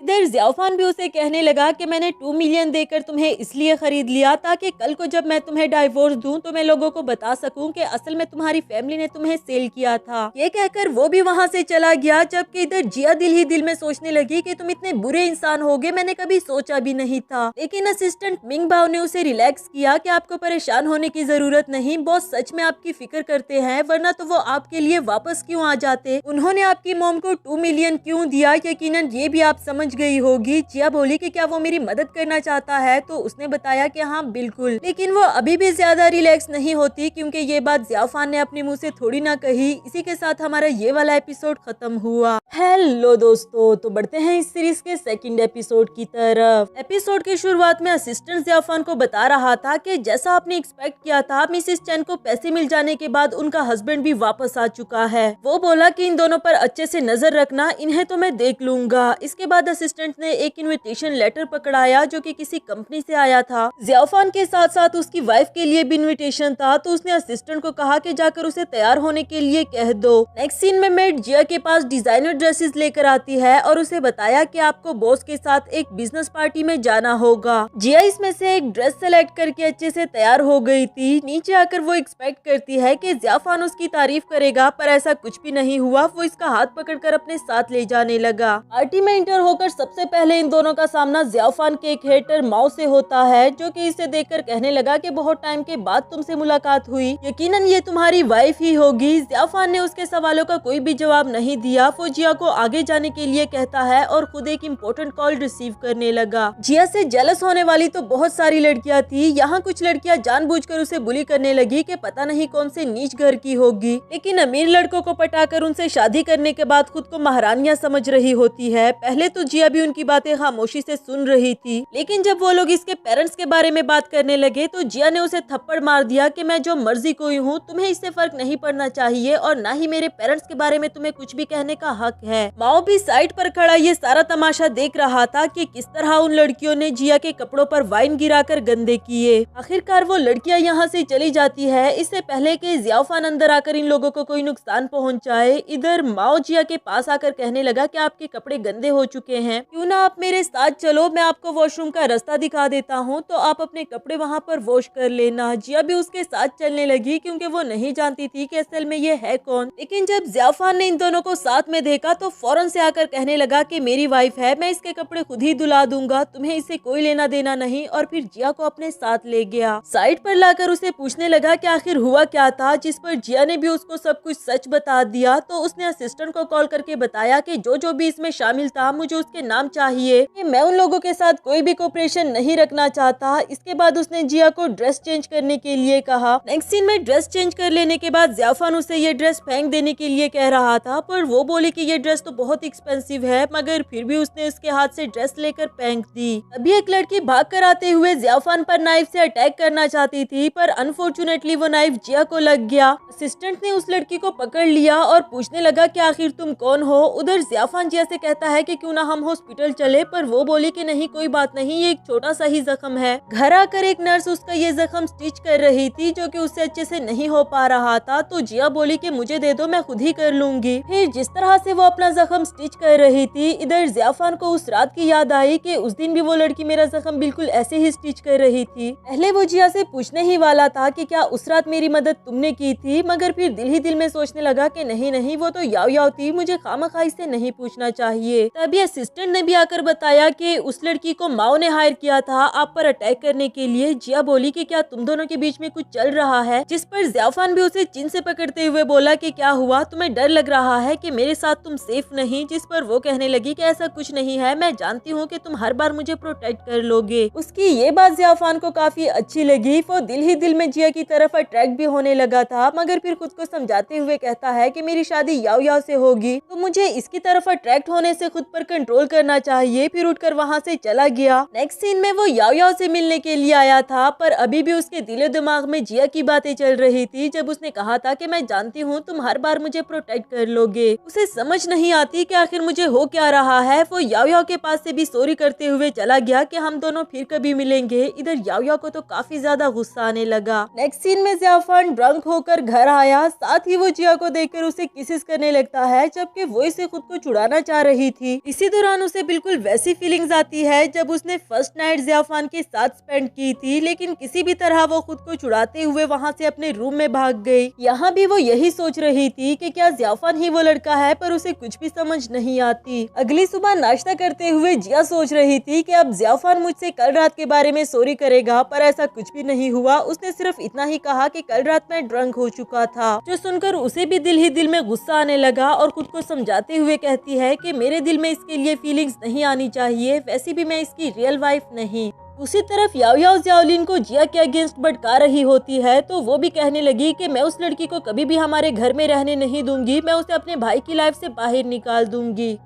Speaker 1: इधर जियाफान भी उसे कहने लगा कि मैंने 2 मिलियन देकर तुम्हें इसलिए खरीद लिया ताकि कल को जब मैं तुम्हें डाइवोर्स दूं तो मैं लोगों को बता सकूं कि असल में तुम्हारी फैमिली ने तुम्हें सेल किया था। ये कहकर वो भी वहाँ से चला गया, जबकि इधर जिया दिल ही दिल में सोचने लगी कि तुम इतने बुरे इंसान होगे, मैंने कभी सोचा भी नहीं था। लेकिन असिस्टेंट मिंग बाओ ने उसे रिलैक्स किया कि आपको परेशान होने की जरूरत नहीं, बॉस सच में आपकी फिक्र करते हैं, वरना तो वो आपके लिए वापस क्यों आ जाते। उन्होंने आपकी मॉम को 2 मिलियन क्यों दिया, यकीनन ये भी आप समझ गई होगी। जिया बोली कि क्या वो मेरी मदद करना चाहता है, तो उसने बताया कि हाँ बिल्कुल। लेकिन वो अभी भी ज्यादा रिलैक्स नहीं होती, क्योंकि ये बात जियाफान ने अपने मुंह से थोड़ी ना कही। इसी के साथ हमारा ये वाला एपिसोड खत्म हुआ। हेलो दोस्तों, तो बढ़ते हैं इस सीरीज के सेकंड एपिसोड की तरफ। एपिसोड की शुरुआत में असिस्टेंट जियाफान को बता रहा था कि जैसा आपने एक्सपेक्ट किया था, मिसिस चेन को पैसे मिल जाने के बाद उनका हस्बैंड भी वापस आ चुका है। वो बोला कि इन दोनों पर अच्छे से नजर रखना, इन्हें तो मैं देख लूंगा। इसके बाद असिस्टेंट ने एक इनविटेशन लेटर पकड़ाया जो कि किसी कंपनी से आया था। जियाफान के साथ साथ उसकी वाइफ के लिए भी इनविटेशन था, तो उसने असिस्टेंट को कहा कि जाकर उसे तैयार होने के लिए कह दो। नेक्स्ट सीन में मेड जिया के पास डिजाइनर ड्रेसेस लेकर आती है और उसे बताया कि आपको बॉस के साथ एक बिजनेस पार्टी में जाना होगा। जिया इसमें से एक ड्रेस सेलेक्ट करके अच्छे से तैयार हो गई थी। नीचे आकर वो एक्सपेक्ट करती है कि जियाफान उसकी तारीफ करेगा, पर ऐसा कुछ भी नहीं हुआ। वो इसका हाथ पकड़कर अपने साथ ले जाने लगा। पार्टी में इंटर होकर सबसे पहले इन दोनों का सामना जियाफान के एक हेटर माओ से होता है, जो कि इसे देखकर कहने लगा कि बहुत टाइम के बाद तुमसे मुलाकात हुई, यकीनन ये तुम्हारी वाइफ ही होगी। जियाफान ने उसके सवालों का कोई भी जवाब नहीं दिया। वो जिया को आगे जाने के लिए कहता है और खुद एक इम्पोर्टेंट कॉल रिसीव करने लगा। जिया से जेलस होने वाली तो बहुत सारी लड़कियां थी। यहाँ कुछ लड़कियां जानबूझकर उसे बुली करने लगी कि पता नहीं कौन से नीच घर की होगी, लेकिन अमीर लड़कों को पटाकर उनसे शादी करने के बाद खुद को महारानियां समझ रही होती है। पहले तो जिया भी उनकी बातें खामोशी से सुन रही थी, लेकिन जब वो लोग इसके पेरेंट्स के बारे में बात करने लगे तो जिया ने उसे थप्पड़ मार दिया कि मैं जो मर्जी कोई हूँ, तुम्हें इससे फर्क नहीं पड़ना चाहिए और ना ही मेरे पेरेंट्स के बारे में तुम्हें कुछ भी कहने का हक है। माओ भी साइड पर खड़ा ये सारा तमाशा देख रहा था कि किस तरह उन लड़कियों ने जिया के कपड़ों पर वाइन गिराकर गंदे किए। आखिरकार वो लड़कियां यहाँ से चली जाती है, इससे पहले कि जियाफान अंदर आकर इन लोगों को कोई नुकसान पहुंचाए। इधर माओ जिया के पास आकर कहने लगा कि आपके कपड़े गंदे हो चुके हैं, क्यों ना आप मेरे साथ चलो, मैं आपको वॉशरूम का रास्ता दिखा देता हूँ, तो आप अपने कपड़े वहाँ पर वॉश कर लेना। जिया भी उसके साथ चलने लगी, क्योंकि वो नहीं जानती थी कि असल में ये है कौन। लेकिन जब जियाफान ने इन दोनों को साथ में देखा तो फौरन से आकर कहने लगा कि मेरी वाइफ है, मैं इसके कपड़े खुद ही धुला दूंगा, तुम्हें इससे कोई लेना देना नहीं। और फिर जिया को अपने साथ ले गया। साइड पर लाकर उसे पूछने लगा कि आखिर हुआ क्या था, जिस पर जिया ने भी उसको सब कुछ सच बता दिया। तो उसने असिस्टेंट को कॉल करके बताया कि जो भी इसमें शामिल था मुझे उसके नाम चाहिए, कि मैं उन लोगों के साथ कोई भी कोऑपरेशन नहीं रखना चाहता। इसके बाद उसने जिया को ड्रेस चेंज करने के लिए कहा। नेक्स्ट सीन में ड्रेस चेंज कर लेने के बाद जियाफान उसे ये ड्रेस फेंक देने के लिए कह रहा था, पर वो बोली कि ये ड्रेस तो बहुत एक्सपेंसिव है, मगर फिर भी उसने उसके हाथ से ड्रेस लेकर फेंक दी। अभी एक लड़की भाग कर आते हुए जियाफान पर नाइफ से अटैक करना चाहती थी, पर अनफॉर्चुनेटली वो नाइफ जिया को लग गया। असिस्टेंट ने उस लड़की को पकड़ लिया और पूछने लगा कि आखिर तुम कौन हो। उधर जियाफान जिया से कहता है कि क्यों ना हम हॉस्पिटल चले, पर वो बोली कि नहीं कोई बात नहीं, ये एक छोटा सा ही जख्म है। घर आकर एक नर्स उसका ये जख्म स्टिच कर रही थी, जो कि उससे अच्छे से नहीं हो पा रहा था। तो जिया बोली कि मुझे दे दो, मैं खुद ही कर लूंगी। फिर जिस तरह से वो अपना जख्म स्टिच कर रही थी, इधर जियाफान को उस रात की याद आई कि उस दिन भी वो लड़की मेरा जख्म बिल्कुल ऐसे ही स्टिच कर रही थी। पहले वो जिया से पूछने ही वाला वाला था कि क्या उस रात मेरी मदद तुमने की थी, मगर फिर दिल ही दिल में सोचने लगा कि नहीं नहीं, वो तो याओ याओ थी, मुझे खामखा इससे नहीं पूछना चाहिए। तभी असिस्टेंट ने भी आकर बताया कि उस लड़की को माओ ने हायर किया था आप पर अटैक करने के लिए। जिया बोली कि क्या तुम दोनों के बीच में कुछ चल रहा है, जिस पर ज़ियाफान भी उसे चिन से पकड़ते हुए बोला कि क्या हुआ, तुम्हें डर लग रहा है कि मेरे साथ तुम सेफ नहीं, जिस पर वो कहने लगी कि ऐसा कुछ नहीं है, मैं जानती हूँ कि तुम हर बार मुझे प्रोटेक्ट कर लोगे। उसकी ये बात ज़ियाफान को काफी अच्छी लगी। वो दिल ही दिल में जिया की तरफ अट्रैक्ट भी होने लगा था, मगर फिर खुद को समझाते हुए कहता है कि मेरी शादी याओ याओ से होगी तो मुझे इसकी तरफ अट्रैक्ट होने से खुद पर कंट्रोल करना चाहिए। फिर उठकर वहाँ से चला गया। नेक्स्ट सीन में वो याओ याओ से मिलने के लिए आया था, पर अभी भी उसके दिलो दिमाग में जिया की बातें चल रही थी, जब उसने कहा था कि मैं जानती हूँ तुम हर बार मुझे प्रोटेक्ट कर लोगे। उसे समझ नहीं आती कि आखिर मुझे हो क्या रहा है। वो याओ याओ के पास से भी सॉरी करते हुए चला गया कि हम दोनों फिर कभी मिलेंगे। इधर याओ याओ को तो काफी ज्यादा गुस्सा आने लगा। नेक्स्ट सीन में ज़ियाफान ड्रंक होकर घर आया, साथ ही वो जिया को देखकर उसे किसेस करने लगता है, जबकि वो इसे खुद को छुड़ाना चाह रही थी। इसी दौरान उसे बिल्कुल वैसी फीलिंग्स आती है जब उसने फर्स्ट नाइट ज़ियाफान के साथ स्पेंड की थी, लेकिन किसी भी तरह वो खुद को छुड़ाते हुए वहाँ से अपने रूम में भाग गई। यहाँ भी वो यही सोच रही थी कि क्या ज़ियाफान ही वो लड़का है, पर उसे कुछ भी समझ नहीं आती। अगली सुबह नाश्ता करते हुए जिया सोच रही थी कि अब ज़ियाफान मुझसे कल रात के बारे में सॉरी करेगा, पर ऐसा कुछ भी नहीं हुआ। उसने सिर्फ इतना ही कहा कि कल रात मैं ड्रंक हो चुका था, जो सुनकर उसे भी दिल ही दिल में गुस्सा आने लगा और खुद को समझाते हुए कहती है कि मेरे दिल में इसके लिए फीलिंग्स नहीं आनी चाहिए, वैसे भी मैं इसकी रियल वाइफ नहीं। उसी तरफ याओ याओ ज़ियाओलिन को जिया के अगेंस्ट भड़का रही होती है, तो वो भी कहने लगी कि मैं उस लड़की को कभी भी हमारे घर में रहने नहीं दूंगी, मैं उसे अपने भाई की लाइफ से बाहर निकाल दूंगी।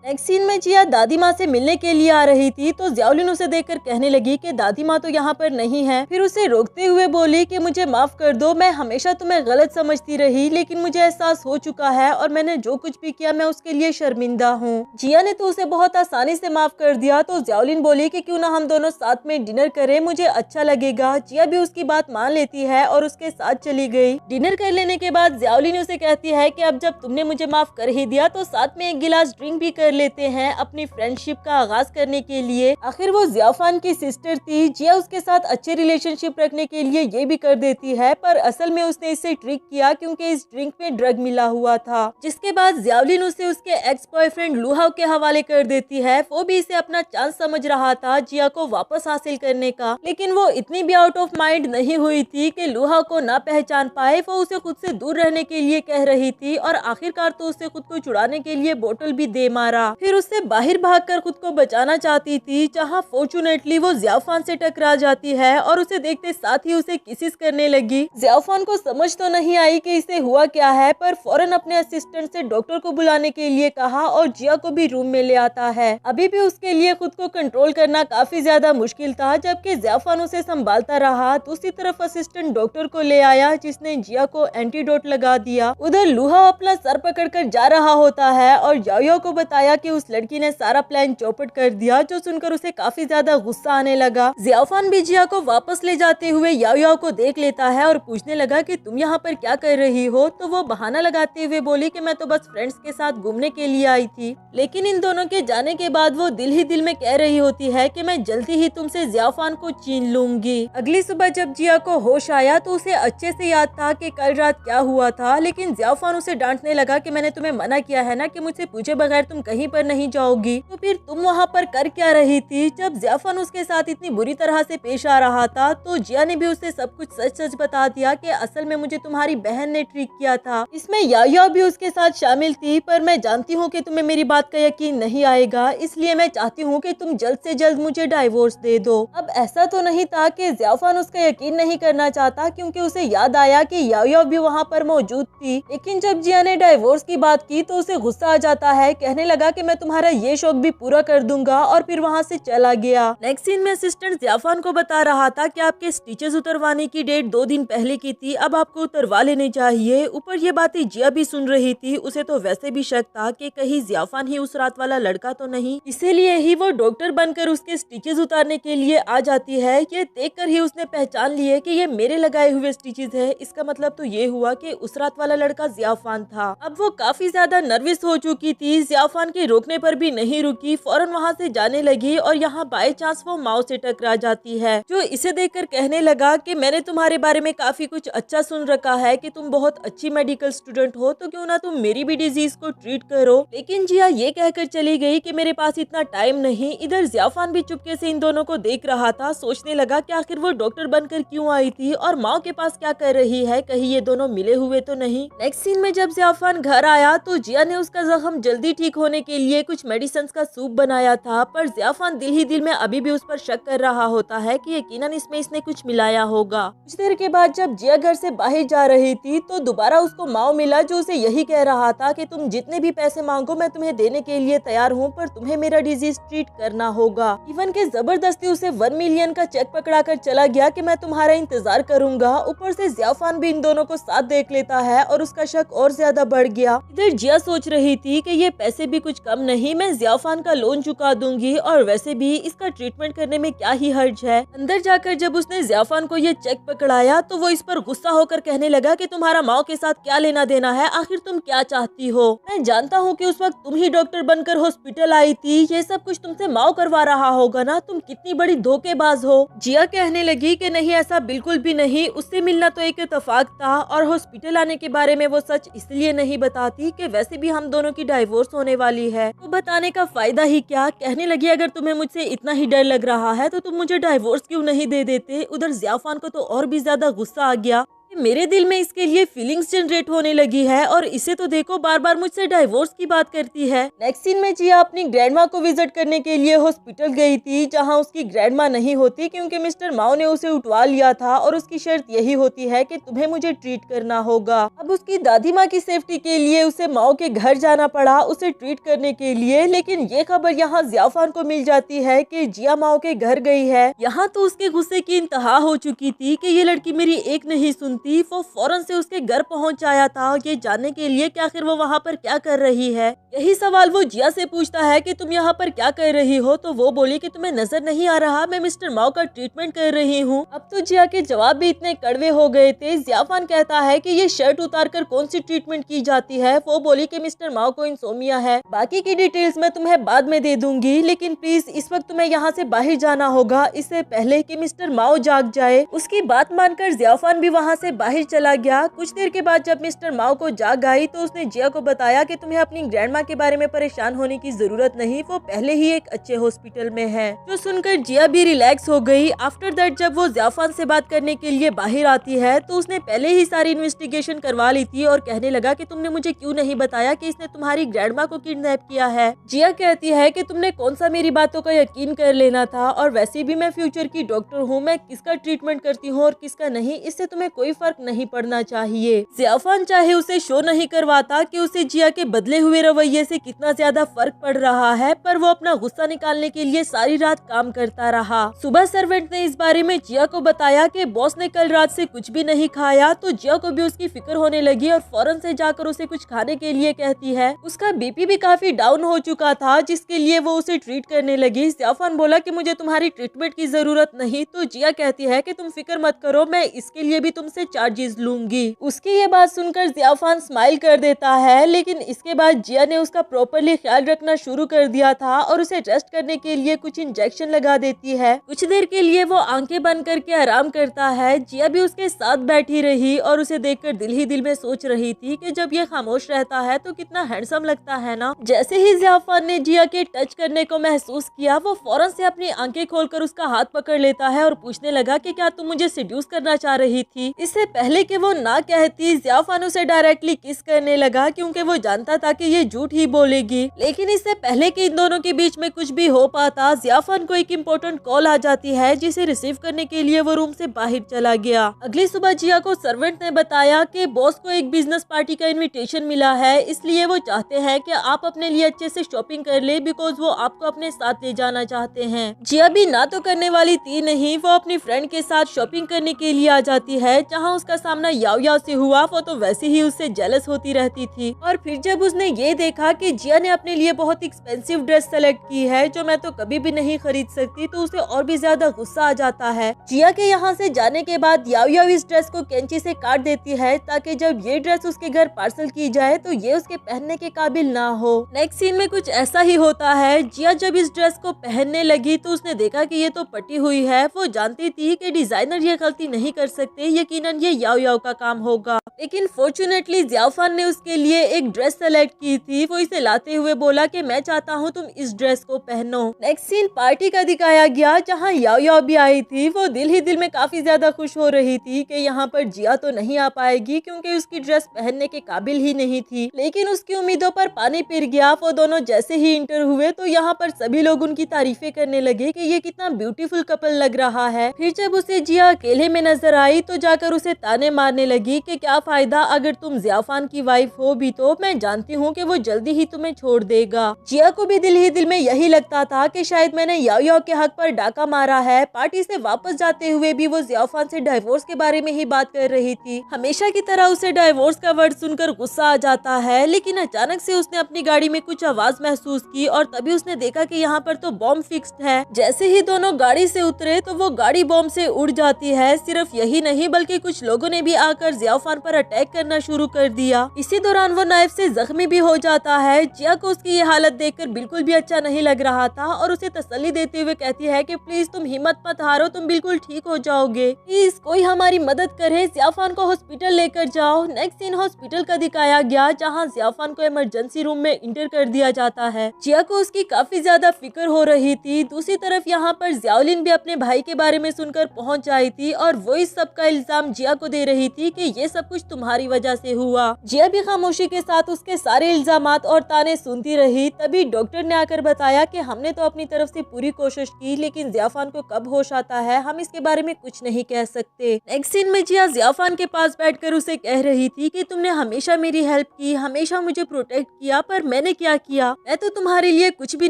Speaker 1: नेक्स्ट सीन में जिया दादी माँ से मिलने के लिए आ रही थी, तो ज़ियाओलिन उसे देखकर कहने लगी कि दादी माँ तो यहाँ पर नहीं है। फिर उसे रोकते हुए बोली कि मुझे माफ कर दो, मैं हमेशा तुम्हें गलत समझती रही, लेकिन मुझे एहसास हो चुका है और मैंने जो कुछ भी किया मैं उसके लिए शर्मिंदा हूँ। जिया ने तो उसे बहुत आसानी से माफ कर दिया, तो ज़ियाओलिन बोली कि क्यों ना हम दोनों साथ में डिनर करें, मुझे अच्छा लगेगा। जिया भी उसकी बात मान लेती है और उसके साथ चली गई। डिनर कर लेने के बाद ज़ियाओलिन उसे कहती है कि अब जब तुमने मुझे माफ कर ही दिया तो साथ में एक गिलास ड्रिंक भी कर लेते हैं अपनी फ्रेंडशिप का आगाज करने के लिए। आखिर वो ज़ियाफान की सिस्टर थी। जिया उसके साथ अच्छे रिलेशनशिप रखने के लिए ये भी कर देती है, पर असल में उसने इसे ट्रिक किया क्योंकि इस ड्रिंक में ड्रग मिला हुआ था, जिसके बाद ज़ियाओलिन उसे उसके एक्स बॉयफ्रेंड लुहाओ के हवाले कर देती है। वो भी इसे अपना चांस समझ रहा था जिया को वापस हासिल करने का, लेकिन वो इतनी भी आउट ऑफ माइंड नहीं हुई थी कि लुहाओ को ना पहचान पाए। वो उसे खुद से दूर रहने के लिए कह रही थी और आखिरकार तो उसे खुद को छुड़ाने के लिए बोतल भी दे मारा। फिर उससे बाहर भागकर खुद को बचाना चाहती थी, जहां फॉर्चुनेटली वो ज़ियाफान से टकरा जाती है और उसे देखते साथ ही उसे किसिस करने लगी। ज़ियाफान को समझ तो नहीं आई कि इसे हुआ क्या है, पर फौरन अपने असिस्टेंट से डॉक्टर को बुलाने के लिए कहा और जिया को भी रूम में ले आता है। अभी भी उसके लिए खुद को कंट्रोल करना काफी ज्यादा मुश्किल था, जबकि ज़ियाफान उसे संभालता रहा। दूसरी तरफ असिस्टेंट डॉक्टर को ले आया, जिसने जिया को एंटीडोट लगा दिया। उधर लुहा अपना सर पकड़कर जा रहा होता है और याओ याओ को बताया कि उस लड़की ने सारा प्लान चौपट कर दिया, जो सुनकर उसे काफी ज्यादा गुस्सा आने लगा। ज़ियाफान भी जिया को वापस ले जाते हुए याओ याओ को देख लेता है और पूछने लगा कि तुम यहाँ पर क्या कर रही हो, तो वो बहाना लगाते हुए बोली कि मैं तो बस फ्रेंड्स के साथ घूमने के लिए आई थी। लेकिन इन दोनों के जाने के बाद वो दिल ही दिल में कह रही होती है कि मैं जल्दी ही तुमसे ज़ियाफान को छीन लूंगी। अगली सुबह जब जिया को होश आया तो उसे अच्छे से याद था कि कल रात क्या हुआ था, लेकिन ज़ियाफान उसे डांटने लगा कि मैंने तुम्हें मना किया है ना कि मुझसे पूछे बगैर तुम कहीं पर नहीं जाओगी, तो फिर तुम वहाँ पर कर क्या रही थी। जब ज़ियाफान उसके साथ इतनी बुरी तरह से पेश आ रहा था तो जिया ने भी उसे सब कुछ सच सच बता दिया कि असल में मुझे तुम्हारी बहन ने ट्रिक किया था। इसमें याओ याओ भी उसके साथ शामिल थी, पर मैं जानती हूँ कि तुम्हें मेरी बात का यकीन नहीं आएगा, इसलिए मैं चाहती हूँ कि तुम जल्द से जल्द मुझे डाइवोर्स दे दो। अब ऐसा तो नहीं था कि ज़ियाफान उसका यकीन नहीं करना चाहता, क्योंकि उसे याद आया कि याओ याओ भी वहाँ पर मौजूद थी। लेकिन जब जिया ने डाइवोर्स की बात की तो उसे गुस्सा आ जाता है, कहने लगा कि मैं तुम्हारा ये शौक भी पूरा कर दूंगा, और फिर वहाँ से चला गया। नेक्स्ट सीन में असिस्टेंट ज़ियाफान को बता रहा था कि आपके स्टिचेस उतरवाने की डेट 2 दिन पहले की थी, अब आपको उतरवा लेने चाहिए। ऊपर ये बातें जिया भी सुन रही थी। उसे तो वैसे भी शक था कि कहीं ज़ियाफान ही उस रात वाला लड़का तो नहीं, इसीलिए ही वो डॉक्टर बनकर उसके स्टिचेस उतारने के लिए आ जाती है। ये देखकर ही उसने पहचान लिए कि ये मेरे लगाए हुए स्टिचेस है। इसका मतलब तो ये हुआ कि उस रात वाला लड़का ज़ियाफान था। अब वो काफी ज्यादा नर्वस हो चुकी थी। ज़ियाफान के उसके रोकने पर भी नहीं रुकी, फौरन वहाँ से जाने लगी और यहाँ बाय चांस वो माओ से टकरा जाती है, जो इसे देखकर कहने लगा कि मैंने तुम्हारे बारे में काफी कुछ अच्छा सुन रखा है कि तुम बहुत अच्छी मेडिकल स्टूडेंट हो, तो क्यों ना तुम मेरी भी डिजीज को ट्रीट करो। लेकिन जिया ये कहकर चली गई कि मेरे पास इतना टाइम नहीं। इधर जियाफान भी चुपके से इन दोनों को देख रहा था, सोचने लगा कि आखिर वो डॉक्टर बनकर क्यों आई थी और माओ के पास क्या कर रही है, कहीं ये दोनों मिले हुए तो नहीं। नेक्स्ट सीन में जब जियाफान घर आया तो जिया ने उसका जख्म जल्दी ठीक होने के लिए कुछ मेडिसिन का सूप बनाया था, पर जियाफान दिल ही दिल में अभी भी उस पर शक कर रहा होता है कि यकीनन इसमें इसने कुछ मिलाया होगा। कुछ देर के बाद जब जिया घर से बाहर जा रही थी तो दोबारा उसको माओ मिला, जो उसे यही कह रहा था कि तुम जितने भी पैसे मांगो मैं तुम्हें देने के लिए तैयार हूँ, पर तुम्हें मेरा डिजीज ट्रीट करना होगा। इवन के जबरदस्ती उसे 1 मिलियन का चेक पकड़ा कर चला गया कि मैं तुम्हारा इंतजार करूंगा। ऊपर से जियाफान भी इन दोनों को साथ देख लेता है और उसका शक और ज्यादा बढ़ गया। इधर जिया सोच रही थी कि ये पैसे भी कुछ कम नहीं, मैं जियाफान का लोन चुका दूंगी और वैसे भी इसका ट्रीटमेंट करने में क्या ही हर्ज है। अंदर जाकर जब उसने जियाफान को ये चेक पकड़ाया तो वो इस पर गुस्सा होकर कहने लगा कि तुम्हारा माओ के साथ क्या लेना देना है, आखिर तुम क्या चाहती हो। मैं जानता हूँ कि उस वक्त तुम ही डॉक्टर बनकर हॉस्पिटल आई थी, ये सब कुछ तुमसे माओ करवा रहा होगा ना, तुम कितनी बड़ी धोखेबाज हो। जिया कहने लगी कि नहीं, ऐसा बिल्कुल भी नहीं, उससे मिलना तो एक इत्तेफाक था और हॉस्पिटल आने के बारे में वो सच इसलिए नहीं बताती कि वैसे भी हम दोनों की डाइवोर्स होने वाली है, तो बताने का फायदा ही क्या। कहने लगी अगर तुम्हें मुझसे इतना ही डर लग रहा है तो तुम मुझे डाइवोर्स क्यों नहीं दे देते। उधर जियाफान को तो और भी ज्यादा गुस्सा आ गया, मेरे दिल में इसके लिए फीलिंग्स जनरेट होने लगी है और इसे तो देखो बार बार मुझसे डाइवोर्स की बात करती है। नेक्स्ट सीन में जिया अपनी ग्रैंडमा को विजिट करने के लिए हॉस्पिटल गई थी, जहां उसकी ग्रैंडमा नहीं होती क्योंकि मिस्टर माओ ने उसे उठवा लिया था और उसकी शर्त यही होती है कि तुम्हें मुझे ट्रीट करना होगा। अब उसकी दादी माँ की सेफ्टी के लिए उसे माओ के घर जाना पड़ा उसे ट्रीट करने के लिए। लेकिन ये खबर यहाँ जियाफान को मिल जाती है कि जिया माओ के घर गई है। यहाँ तो उसके गुस्से की इंतहा हो चुकी थी कि ये लड़की मेरी एक नहीं सुनती। वो फौरन से उसके घर पहुंच आया था ये जानने के लिए कि आखिर वो वहाँ पर क्या कर रही है। यही सवाल वो जिया से पूछता है कि तुम यहाँ पर क्या कर रही हो, तो वो बोली कि तुम्हें नजर नहीं आ रहा मैं मिस्टर माओ का ट्रीटमेंट कर रही हूँ। अब तो जिया के जवाब भी इतने कड़वे हो गए थे। जियाफान कहता है कि ये शर्ट उतार कर कौन सी ट्रीटमेंट की जाती है। वो बोली कि मिस्टर माओ को इंसोमिया है, बाकी की डिटेल्स मैं तुम्हें बाद में दे दूंगी, लेकिन प्लीज इस वक्त तुम्हें यहाँ से बाहर जाना होगा इससे पहले कि मिस्टर माओ जाग जाए। उसकी बात मानकर जियाफान भी वहाँ से बाहर चला गया। कुछ देर के बाद जब मिस्टर माओ को जाग आई तो उसने जिया को बताया कि तुम्हें अपनी ग्रैंडमा के बारे में परेशान होने की जरूरत नहीं, वो पहले ही एक अच्छे हॉस्पिटल में है। जो सुनकर जिया भी रिलैक्स हो गई। आफ्टर दैट जब वो जियाफान से बात करने के लिए बाहर आती है तो उसने पहले ही सारी इन्वेस्टिगेशन करवा ली थी और कहने लगा कि तुमने मुझे क्यों नहीं बताया कि इसने तुम्हारी ग्रैंडमा को किडनैप किया है। जिया कहती है कि तुमने कौन सा मेरी बातों का यकीन कर लेना था, और वैसे भी मैं फ्यूचर की डॉक्टर हूँ, मैं किसका ट्रीटमेंट करती हूँ और किसका नहीं इससे तुम्हें कोई फर्क नहीं पड़ना चाहिए। जियाफान चाहे उसे शो नहीं करवाता कि उसे जिया के बदले हुए रवैये से कितना ज्यादा फर्क पड़ रहा है, पर वो अपना गुस्सा निकालने के लिए सारी रात काम करता रहा। सुबह सर्वेंट ने इस बारे में जिया को बताया कि बॉस ने कल रात से कुछ भी नहीं खाया, तो जिया को भी उसकी फिक्र होने लगी और फौरन से जाकर उसे कुछ खाने के लिए कहती है। उसका बीपी भी काफी डाउन हो चुका था जिसके लिए वो उसे ट्रीट करने लगी। जियाफान बोला कि मुझे तुम्हारी ट्रीटमेंट की जरूरत नहीं, तो जिया कहती है कि तुम फिक्र मत करो, मैं इसके लिए भी तुमसे चार्जेस लूंगी। उसकी ये बात सुनकर जियाफान स्माइल कर देता है, लेकिन इसके बाद जिया ने उसका प्रॉपर्ली ख्याल रखना शुरू कर दिया था और उसे रेस्ट करने के लिए कुछ इंजेक्शन लगा देती है। कुछ देर के लिए वो आंखें बंद करके आराम करता है। जिया भी उसके साथ बैठी रही और उसे देखकर दिल ही दिल में सोच रही थी कि जब ये खामोश रहता है तो कितना हैंडसम लगता है ना। जैसे ही जियाफान ने जिया के टच करने को महसूस किया, वो फौरन से अपनी आंखें खोलकर उसका हाथ पकड़ लेता है और पूछने लगा कि क्या तुम मुझे सेड्यूस करना चाह रही थी। इससे पहले कि वो ना कहती, जियाफान उसे डायरेक्टली किस करने लगा क्योंकि वो जानता था कि ये झूठ ही बोलेगी। लेकिन इससे पहले कि इन दोनों के बीच में कुछ भी हो पाता, जियाफान को एक इम्पोर्टेंट कॉल आ जाती है जिसे रिसीव करने के लिए वो रूम से बाहर चला गया। अगली सुबह जिया को सर्वेंट ने बताया कि बॉस को एक बिजनेस पार्टी का इनविटेशन मिला है, इसलिए वो चाहते हैं कि आप अपने लिए अच्छे से शॉपिंग कर ले, बिकॉज वो आपको अपने साथ ले जाना चाहते हैं। जिया भी ना तो करने वाली थी नहीं, वो अपनी फ्रेंड के साथ शॉपिंग करने के लिए आ जाती है, जहाँ जहाँ उसका सामना याओ याओ से हुआ वो तो वैसे ही उससे जेलस होती रहती थी। और फिर जब उसने ये देखा कि जिया ने अपने लिए बहुत एक्सपेंसिव ड्रेस सेलेक्ट की है जो मैं तो कभी भी नहीं खरीद सकती, तो उसे और भी ज्यादा गुस्सा आ जाता है। जिया के यहाँ से जाने के बाद याओ याओ इस ड्रेस को कैंची से काट देती है ताकि जब ये ड्रेस उसके घर पार्सल की जाए तो ये उसके पहनने के काबिल ना हो। नेक्स्ट सीन में कुछ ऐसा ही होता है। जिया जब इस ड्रेस को पहनने लगी तो उसने देखा कि ये तो पटी हुई है। वो जानती थी कि डिजाइनर ये गलती नहीं कर सकते, यकीनन ये याओ याओ का काम होगा। लेकिन फॉर्चुनेटली जियाफान ने उसके लिए एक ड्रेस सेलेक्ट की थी। वो इसे लाते हुए बोला कि मैं चाहता हूँ तुम इस ड्रेस को पहनो। नेक्स्ट सीन पार्टी का दिखाया गया जहाँ याओ याओ भी आई थी। वो दिल ही दिल में काफी ज्यादा खुश हो रही थी कि यहाँ पर जिया तो नहीं आ पाएगी क्योंकि उसकी ड्रेस पहनने के काबिल ही नहीं थी। लेकिन उसकी उम्मीदों पर पानी फिर गया। वो दोनों जैसे ही इंटर हुए तो यहाँ पर सभी लोग उनकी तारीफें करने लगे कि ये कितना ब्यूटीफुल कपल लग रहा है। फिर जब उसे जिया अकेले में नजर आई तो जाकर उसे ताने मारने लगी कि क्या फायदा अगर तुम जियाफान की वाइफ हो भी तो मैं जानती हूँ कि वो जल्दी ही तुम्हें छोड़ देगा। जिया को भी दिल ही दिल में यही लगता था कि शायद मैंने याओ याओ के हक पर डाका मारा है। पार्टी से वापस जाते हुए भी वो जियाफान से डाइवोर्स के बारे में ही बात कर रही थी। हमेशा की तरह उसे डाइवोर्स का वर्ड सुनकर गुस्सा आ जाता है, लेकिन अचानक से उसने अपनी गाड़ी में कुछ आवाज महसूस की और तभी उसने देखा कि यहाँ पर तो बॉम्ब फिक्स्ड है। जैसे ही दोनों गाड़ी से उतरे तो वो गाड़ी बॉम्ब से उड़ जाती है। सिर्फ यही नहीं बल्कि कुछ लोगों ने भी आकर जियाफान पर अटैक करना शुरू कर दिया। इसी दौरान वो नाइफ से जख्मी भी हो जाता है। जिया को उसकी ये हालत देखकर बिल्कुल भी अच्छा नहीं लग रहा था और उसे तसल्ली देते हुए कहती है कि प्लीज तुम हिम्मत मत हारो, तुम बिल्कुल ठीक हो जाओगे, प्लीज कोई हमारी मदद करे, जियाफान को हॉस्पिटल लेकर जाओ। नेक्स्ट सीन हॉस्पिटल का दिखाया गया जहाँ जियाफान को इमरजेंसी रूम में इंटर कर दिया जाता है। जिया को उसकी काफी ज्यादा फिक्र हो रही थी। दूसरी तरफ यहाँ पर जियाओलिन भी अपने भाई के बारे में सुनकर पहुँच आई थी और वो इस सब का इल्जाम जिया को दे रही थी कि ये सब कुछ तुम्हारी वजह से हुआ। जिया भी खामोशी के साथ उसके सारे इल्जामात और ताने सुनती रही। तभी डॉक्टर ने आकर बताया कि हमने तो अपनी तरफ से पूरी कोशिश की, लेकिन जियाफान को कब होश आता है हम इसके बारे में कुछ नहीं कह सकते। नेक्स्ट सीन में जिया जियाफान के पास बैठकर उसे कह रही थी कि तुमने हमेशा मेरी हेल्प की, हमेशा मुझे प्रोटेक्ट किया, पर मैंने क्या किया? मैं तो तुम्हारे लिए कुछ भी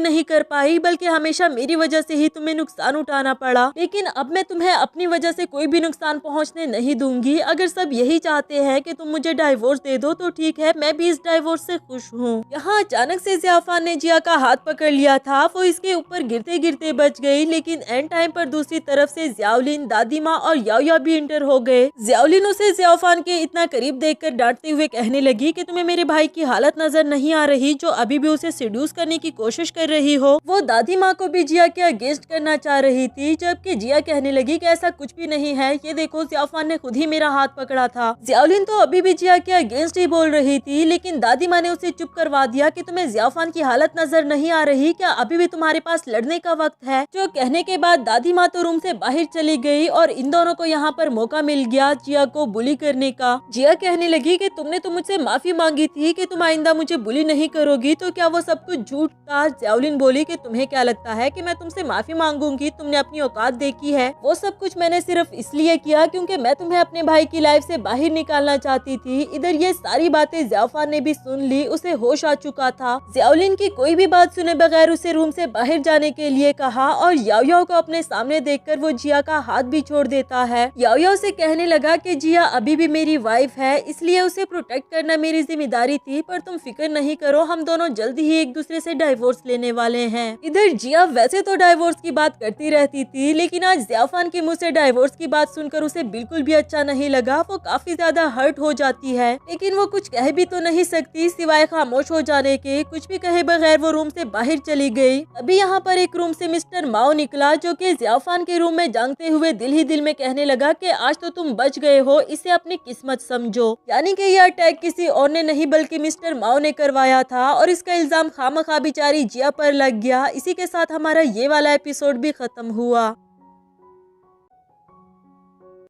Speaker 1: नहीं कर पाई, बल्कि हमेशा मेरी वजह से ही तुम्हें नुकसान उठाना पड़ा। लेकिन अब मैं तुम्हें अपनी वजह से कोई भी नुकसान पहुंचने नहीं दूंगी। अगर सब यही चाहते हैं कि तुम मुझे डाइवोर्स दे दो तो ठीक है, मैं भी इस डाइवोर्स से खुश हूँ। यहाँ अचानक से जियाफान ने जिया का हाथ पकड़ लिया था। वो इसके ऊपर गिरते गिरते बच गई, लेकिन एंड टाइम पर दूसरी तरफ से जियाओलिन, दादी माँ और याओ याओ भी इंटर हो गए। जियाओलिन उसे जियाफान के इतना करीब देखकर डांटते हुए कहने लगी कि तुम्हें मेरे भाई की हालत नजर नहीं आ रही जो अभी भी उसे सेड्यूस करने की कोशिश कर रही हो। वो दादी माँ को भी जिया के अगेंस्ट करना चाह रही थी, जबकि जिया कहने लगी कि ऐसा कुछ भी नहीं है, ये देखो जियाफान ने खुद ही मेरा हाथ पकड़ा था। जियाओलिन तो अभी भी जिया के अगेंस्ट ही बोल रही थी, लेकिन दादी माँ ने उसे चुप करवा दिया कि तुम्हें जियाफान की हालत नजर नहीं आ रही, क्या अभी भी तुम्हारे पास लड़ने का वक्त है? जो कहने के बाद दादी माँ तो रूम से बाहर चली गई और इन दोनों को यहाँ पर मौका मिल गया जिया को बुली करने का। जिया कहने लगी कि तुमने तो मुझसे माफी मांगी थी कि तुम आइंदा मुझे बुली नहीं करोगी, तो क्या वो सब कुछ झूठ था? जियाओलिन बोली कि तुम्हें क्या लगता है कि मैं तुमसे माफी मांगूंगी? तुमने अपनी औकात देखी है? वो सब कुछ मैंने सिर्फ इसलिए किया क्योंकि मैं तुम्हें अपने भाई की लाइफ से बाहर निकालना चाहती थी। इधर ये सारी बातें जियाफान ने भी सुन ली, उसे होश आ चुका था। जियाओलिन की कोई भी बात सुने बगैर उसे रूम से बाहर जाने के लिए कहा और याओ याओ को अपने सामने देखकर वो जिया का हाथ भी छोड़ देता है। याओ याओ से कहने लगा कि जिया अभी भी मेरी वाइफ है, इसलिए उसे प्रोटेक्ट करना मेरी जिम्मेदारी थी, पर तुम फिक्र नहीं करो, हम दोनों जल्दी ही एक दूसरे से डाइवोर्स लेने वाले हैं। इधर जिया वैसे तो डाइवोर्स की बात करती रहती थी, लेकिन आज जियाफान के मुंह से डाइवोर्स की बात सुनकर उसे बिल्कुल भी अच्छा नहीं लगा। वो काफी ज्यादा हर्ट हो जाती है, लेकिन वो कुछ कह भी तो नहीं सकती सिवाय खामोश हो जाने के। कुछ भी कहे बगैर वो रूम से बाहर चली गई। अभी यहाँ पर एक रूम से मिस्टर माओ निकला, जो कि जियाफान के रूम में जांगते हुए दिल ही दिल में कहने लगा कि आज तो तुम बच गए हो, इसे अपनी किस्मत समझो। यानी कि यह अटैक किसी और ने नहीं बल्कि मिस्टर माओ ने करवाया था और इसका इल्जाम खामखा बेचारी जिया पर लग गया। इसी के साथ हमारा ये वाला एपिसोड भी खत्म हुआ।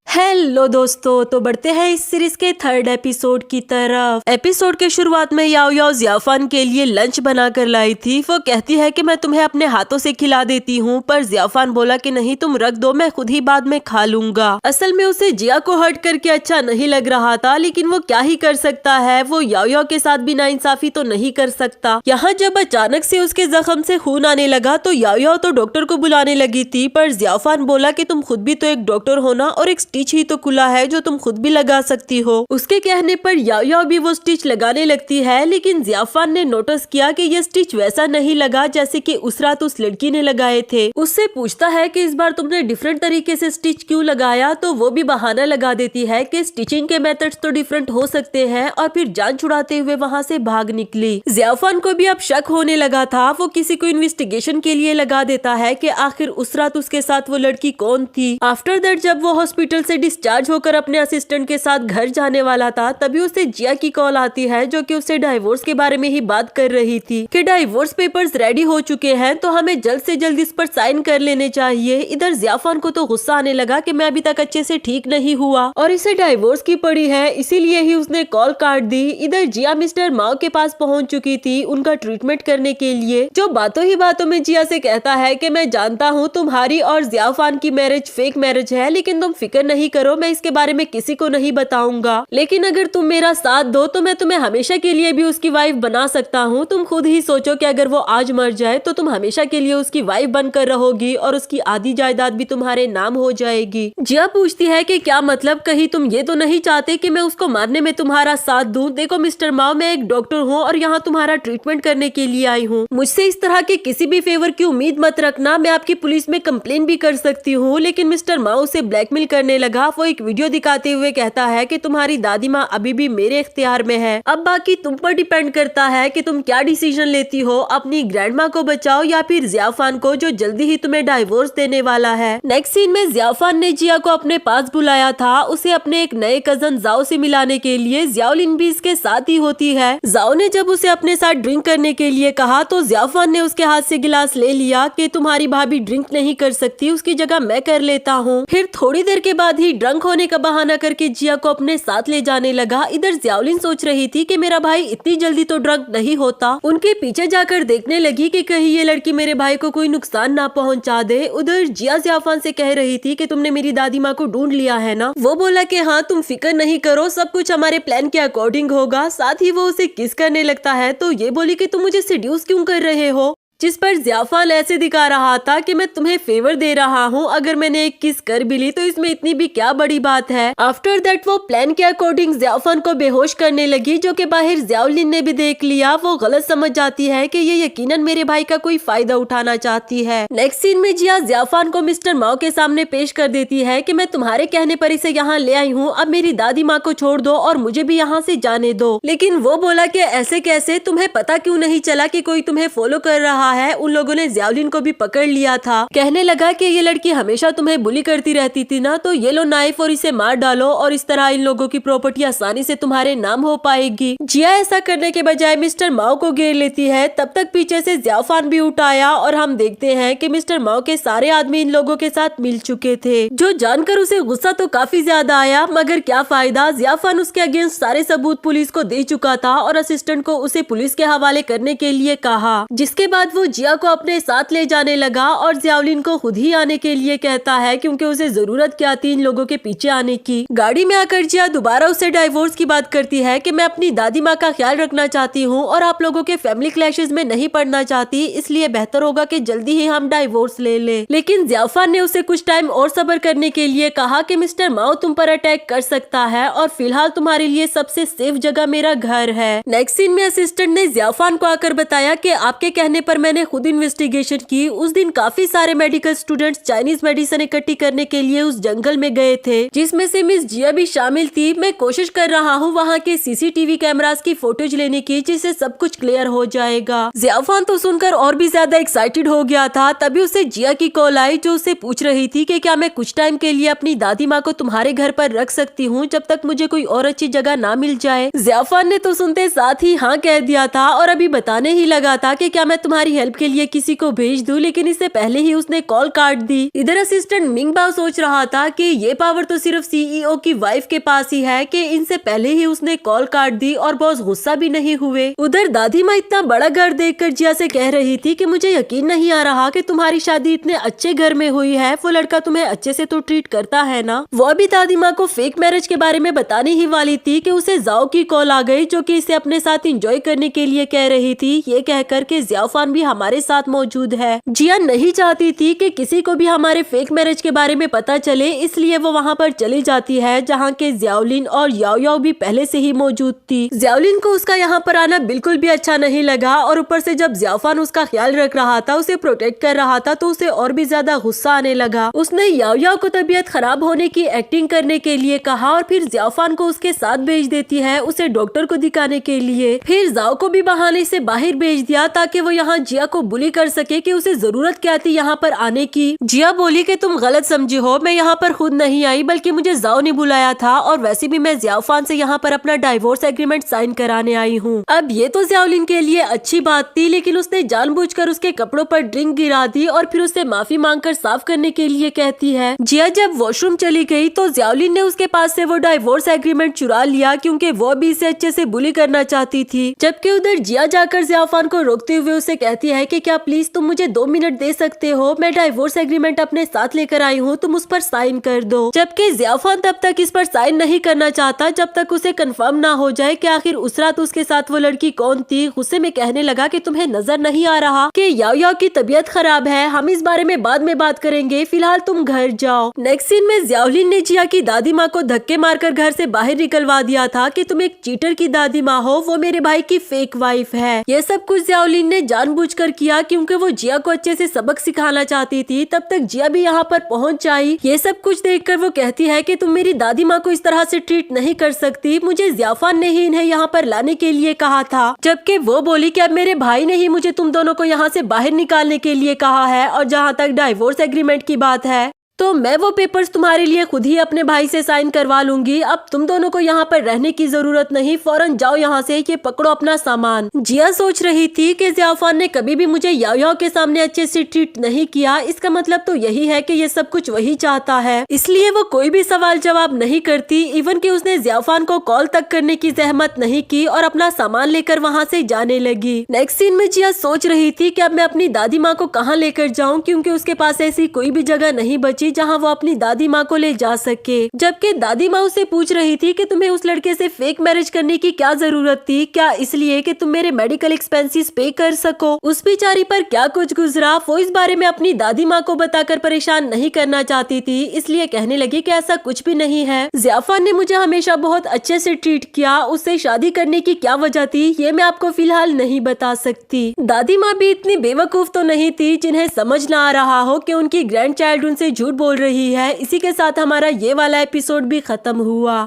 Speaker 1: हेलो दोस्तों, तो बढ़ते हैं इस सीरीज के थर्ड एपिसोड की तरफ। एपिसोड के शुरुआत में याओ याओ जियाफान के लिए लंच बनाकर लाई थी। वो कहती है कि मैं तुम्हें अपने हाथों से खिला देती हूँ, पर जियाफान बोला कि नहीं तुम रख दो, मैं खुद ही बाद में खा लूंगा। असल में उसे जिया को हर्ट करके अच्छा नहीं लग रहा था, लेकिन वो क्या ही कर सकता है, वो याओ याओ के साथ भी नाइंसाफी तो नहीं कर सकता। यहाँ जब अचानक से उसके जख्म से खून आने लगा तो याओ याओ तो डॉक्टर को बुलाने लगी थी, पर जियाफान बोला कि तुम खुद भी तो एक डॉक्टर हो ना और एक स्टिच ही तो खुला है जो तुम खुद भी लगा सकती हो। उसके कहने पर याओ भी वो स्टिच लगाने लगती है, लेकिन जियाफान ने नोटिस किया कि ये स्टिच वैसा नहीं लगा जैसे कि उस रात उस लड़की ने लगाए थे। उससे पूछता है कि इस बार तुमने डिफरेंट तरीके से स्टिच क्यों लगाया, तो वो भी बहाना लगा देती है कि स्टिचिंग के मेथड्स तो डिफरेंट हो सकते हैं, और फिर जान छुड़ाते हुए वहाँ से भाग निकली। जियाफान को भी अब शक होने लगा था। वो किसी को इन्वेस्टिगेशन के लिए लगा देता है कि आखिर उस रात उसके साथ वो लड़की कौन थी। आफ्टर दैट जब वो हॉस्पिटल से डिस्चार्ज होकर अपने असिस्टेंट के साथ घर जाने वाला था, तभी उसे जिया की कॉल आती है जो कि उससे डाइवोर्स के बारे में ही बात कर रही थी कि डाइवोर्स पेपर्स रेडी हो चुके हैं, तो हमें जल्द से जल्द इस पर साइन कर लेने चाहिए। इधर जियाफान को तो गुस्सा आने लगा कि मैं अभी तक अच्छे से ठीक नहीं हुआ और इसे डाइवोर्स की पड़ी है, इसीलिए ही उसने कॉल काट दी। इधर जिया मिस्टर माओ के पास पहुंच चुकी थी उनका ट्रीटमेंट करने के लिए, जो बातों ही बातों में जिया से कहता है कि मैं जानता हूँ तुम्हारी और जियाफान की मैरिज फेक मैरिज है, लेकिन तुम फिक्र नहीं करो, मैं इसके बारे में किसी को नहीं बताऊंगा। लेकिन अगर तुम मेरा साथ दो तो मैं तुम्हें हमेशा के लिए भी उसकी वाइफ बना सकता हूँ। तुम खुद ही सोचो कि अगर वो आज मर जाए तो तुम हमेशा के लिए उसकी वाइफ बनकर रहोगी और उसकी आधी जायदाद भी तुम्हारे नाम हो जाएगी। जिया पूछती है कि क्या मतलब, कहीं तुम ये तो नहीं चाहते कि मैं उसको मारने में तुम्हारा साथ दूं? देखो मिस्टर माओ, मैं एक डॉक्टर हूँ और यहाँ तुम्हारा ट्रीटमेंट करने के लिए आई हूँ। मुझसे इस तरह के किसी भी फेवर की उम्मीद मत रखना, मैं आपकी पुलिस में कंप्लेन भी कर सकती हूँ। लेकिन मिस्टर माओ उसे ब्लैकमेल करने लगा। वो एक वीडियो दिखाते हुए कहता है कि तुम्हारी दादी माँ अभी भी मेरे इख्तियार में है, अब बाकी तुम पर डिपेंड करता है कि तुम क्या डिसीजन लेती हो, अपनी ग्रैंड माँ को बचाओ या फिर जियाफान को जो जल्दी ही तुम्हें डाइवोर्स देने वाला है। नेक्स्ट सीन में जियाफान ने जिया को अपने पास बुलाया था, उसे अपने एक नए कजन जाओ से मिलाने के लिए। जियाओलिन भी इसके साथ ही होती है। जाओ ने जब उसे अपने साथ ड्रिंक करने के लिए कहा तो जियाफान ने उसके हाथ से गिलास ले लिया कि तुम्हारी भाभी ड्रिंक नहीं कर सकती, उसकी जगह मैं कर लेता हूँ। फिर थोड़ी देर के बाद ही ड्रंक होने का बहाना करके जिया को अपने साथ ले जाने लगा। इधर जियाओलिन सोच रही थी कि मेरा भाई इतनी जल्दी तो ड्रंक नहीं होता। उनके पीछे जाकर देखने लगी कि कहीं ये लड़की मेरे भाई को कोई नुकसान ना पहुंचा दे। उधर जिया जियाफान से कह रही थी कि तुमने मेरी दादी माँ को ढूंढ लिया है ना? वो बोला कि हाँ, तुम फिक्र नहीं करो, सब कुछ हमारे प्लान के अकॉर्डिंग होगा। साथ ही वो उसे किस करने लगता है, तो ये बोली कि तुम मुझे सेड्यूस क्यों कर रहे हो, जिस पर जियाफान ऐसे दिखा रहा था कि मैं तुम्हें फेवर दे रहा हूँ, अगर मैंने एक किस कर भी ली तो इसमें इतनी भी क्या बड़ी बात है। आफ्टर दैट वो प्लान के अकॉर्डिंग जियाफान को बेहोश करने लगी, जो कि बाहर जियाओलिन ने भी देख लिया। वो गलत समझ जाती है कि ये यकीनन मेरे भाई का कोई फायदा उठाना चाहती है। नेक्स्ट सीन में जिया जियाफान को मिस्टर माओ के सामने पेश कर देती है कि मैं तुम्हारे कहने पर इसे यहाँ ले आई हूँ, अब मेरी दादी माँ को छोड़ दो और मुझे भी यहाँ से जाने दो। लेकिन वो बोला कि ऐसे कैसे, तुम्हें पता क्यों नहीं चला कि कोई तुम्हें फॉलो कर रहा है? उन लोगों ने जियाओलिन को भी पकड़ लिया था। कहने लगा कि ये लड़की हमेशा तुम्हें बुली करती रहती थी ना, तो ये लो नाइफ और इसे मार डालो और इस तरह इन लोगों की प्रॉपर्टी आसानी से तुम्हारे नाम हो पाएगी। जिया ऐसा करने के बजाय मिस्टर माओ को घेर लेती है। तब तक पीछे से जियाफान भी उठ आया और हम देखते हैं कि मिस्टर माओ के सारे आदमी इन लोगों के साथ मिल चुके थे, जो जानकर उसे गुस्सा तो काफी ज्यादा आया, मगर क्या फायदा, जियाफान उसके अगेंस्ट सारे सबूत पुलिस को दे चुका था और असिस्टेंट को उसे पुलिस के हवाले करने के लिए कहा। जिसके बाद वो जिया को अपने साथ ले जाने लगा और जियाओलिन को खुद ही आने के लिए कहता है, क्योंकि उसे जरूरत क्या थी इन लोगों के पीछे आने की। गाड़ी में आकर जिया दोबारा उसे डाइवोर्स की बात करती है कि मैं अपनी दादी माँ का ख्याल रखना चाहती हूँ और आप लोगों के फैमिली क्लैशेस में नहीं पड़ना चाहती, इसलिए बेहतर होगा कि जल्दी ही हम डाइवोर्स ले लें। लेकिन जियाफान ने उसे कुछ टाइम और सब्र करने के लिए कहा कि मिस्टर माओ तुम पर अटैक कर सकता है और फिलहाल तुम्हारे लिए सबसे सेफ जगह मेरा घर है। नेक्स्ट सीन में असिस्टेंट ने जियाफान को आकर बताया कि आपके कहने पर मैंने खुद इन्वेस्टिगेशन की। उस दिन काफी सारे मेडिकल स्टूडेंट्स चाइनीज मेडिसिन इकट्ठी करने के लिए उस जंगल में गए थे, जिसमें से मिस जिया भी शामिल थी। मैं कोशिश कर रहा हूँ वहाँ के सीसीटीवी कैमरास की फोटोज लेने की, जिससे सब कुछ क्लियर हो जाएगा। जियाफान तो सुनकर और भी ज्यादा एक्साइटेड हो गया था। तभी उसे जिया की कॉल आई, जो उसे पूछ रही थी कि क्या मैं कुछ टाइम के लिए अपनी दादी माँ को तुम्हारे घर पर रख सकती हूँ, जब तक मुझे कोई और अच्छी जगह ना मिल जाए। जियाफान ने तो सुनते साथ ही हाँ कह दिया था और अभी बताने ही लगा था कि क्या मैं तुम्हारी हेल्प के लिए किसी को भेज दूं, लेकिन इससे पहले ही उसने कॉल काट दी। इधर असिस्टेंट मिंगबाओ सोच रहा था कि ये पावर तो सिर्फ सीईओ की वाइफ के पास ही है कि इनसे पहले ही उसने कॉल काट दी और बॉस गुस्सा भी नहीं हुए। उधर दादी माँ इतना बड़ा घर देखकर जिया से कह रही थी कि मुझे यकीन नहीं आ रहा कि तुम्हारी शादी इतने अच्छे घर में हुई है, वो लड़का तुम्हें अच्छे से तो ट्रीट करता है ना। वो भी दादी माँ को फेक मैरिज के बारे में बताने ही वाली थी कि उसे जाओ की कॉल आ गई, जो कि इसे अपने साथ एंजॉय करने के लिए कह रही थी। ये कहकर के जियाफान भी
Speaker 2: हमारे साथ मौजूद है। जिया नहीं चाहती थी कि किसी को भी हमारे फेक मैरिज के बारे में पता चले, इसलिए वो वहाँ पर चली जाती है जहाँ के ज़ियाओलिन और याओ याओ भी पहले से ही मौजूद थी। ज़ियाओलिन को उसका यहाँ पर आना बिल्कुल भी अच्छा नहीं लगा और ऊपर से जब ज़ियाफान उसका ख्याल रख रहा था, उसे प्रोटेक्ट कर रहा था, तो उसे और भी ज्यादा गुस्सा आने लगा। उसने याओ याओ को तबीयत खराब होने की एक्टिंग करने के लिए कहा और फिर ज़ियाफान को उसके साथ भेज देती है उसे डॉक्टर को दिखाने के लिए। फिर जाओ को भी बहाने से बाहर भेज दिया ताकि वो यहाँ जिया को बुली कर सके कि उसे जरूरत क्या थी यहाँ पर आने की। जिया बोली कि तुम गलत समझी हो, मैं यहाँ पर खुद नहीं आई बल्कि मुझे जाओ ने बुलाया था और वैसे भी मैं ज़ियाफान से यहाँ पर अपना डाइवोर्स एग्रीमेंट साइन कराने आई हूँ। अब ये तो ज़ियाओलिन के लिए अच्छी बात थी, लेकिन उसने जानबूझकर उसके कपड़ों पर ड्रिंक गिरा दी और फिर उससे माफी मांगकर साफ करने के लिए कहती है। जिया जब वॉशरूम चली गई तो ज़ियाओलिन ने उसके पास से वो डाइवोर्स एग्रीमेंट चुरा लिया क्योंकि वो भी इसे अच्छे से बुली करना चाहती थी। जबकि उधर जिया जाकर ज़ियाफान को रोकते हुए उसे कहती है कि क्या प्लीज तुम मुझे 2 मिनट दे सकते हो, मैं डाइवोर्स एग्रीमेंट अपने साथ लेकर आई हूँ, तुम उस पर साइन कर दो। जबकि ज़ियाफान तब तक इस पर साइन नहीं करना चाहता जब तक उसे कंफर्म ना हो जाए कि आखिर उस रात उसके साथ वो लड़की कौन थी। गुस्से में कहने लगा कि तुम्हें नजर नहीं आ रहा कि याओ याओ की तबीयत खराब है, हम इस बारे में बाद में बात करेंगे, फिलहाल तुम घर जाओ। नेक्स्ट सीन में ज़ियाओलिन ने जिया की दादी माँ को धक्के मारकर घर से बाहर निकलवा दिया था कि तुम एक चीटर की दादी माँ हो, वो मेरे भाई की फेक वाइफ है। ये सब कुछ ज़ियाओलिन ने जानबूझकर किया क्योंकि वो जिया को अच्छे से सबक सिखाना चाहती थी। तब तक जिया भी यहाँ पर पहुँच आई। ये सब कुछ देखकर वो कहती है कि तुम मेरी दादी माँ को इस तरह से ट्रीट नहीं कर सकती, मुझे ज़ियाफान ने ही इन्हें यहाँ पर लाने के लिए कहा था। जबकि वो बोली कि अब मेरे भाई ने ही मुझे तुम दोनों को यहाँ से बाहर निकालने के लिए कहा है और जहाँ तक डाइवोर्स एग्रीमेंट की बात है तो मैं वो पेपर्स तुम्हारे लिए खुद ही अपने भाई से साइन करवा लूंगी। अब तुम दोनों को यहाँ पर रहने की जरूरत नहीं, फौरन जाओ यहाँ से, ये पकड़ो अपना सामान। जिया सोच रही थी कि ज़ियाफान ने कभी भी मुझे याओ याओ के सामने अच्छे से ट्रीट नहीं किया, इसका मतलब तो यही है कि ये सब कुछ वही चाहता है, इसलिए वो कोई भी सवाल जवाब नहीं करती। इवन कि उसने ज़ियाफान को कॉल तक करने की जहमत नहीं की और अपना सामान लेकर वहाँ से जाने लगी। नेक्स्ट सीन में जिया सोच रही थी कि अब मैं अपनी दादी माँ को कहाँ लेकर जाऊँ क्योंकि उसके पास ऐसी कोई भी जगह नहीं बची जहां वो अपनी दादी माँ को ले जा सके। जबकि दादी माँ उसे पूछ रही थी कि तुम्हें उस लड़के से फेक मैरिज करने की क्या जरूरत थी, क्या इसलिए कि तुम मेरे मेडिकल एक्सपेंसेस पे कर सको। उस बेचारी पर क्या कुछ गुजरा वो इस बारे में अपनी दादी माँ को बताकर परेशान नहीं करना चाहती थी, इसलिए कहने लगी कि ऐसा कुछ भी नहीं है, ज़ियाफान ने मुझे हमेशा बहुत अच्छे से ट्रीट किया, उससे शादी करने की क्या वजह थी ये मैं आपको फिलहाल नहीं बता सकती। दादी माँ भी इतनी बेवकूफ तो नहीं थी जिन्हें समझ ना आ रहा हो कि उनकी ग्रैंड चाइल्ड उनसे झूठ बोल रही है। इसी के साथ हमारा ये वाला एपिसोड भी खत्म हुआ।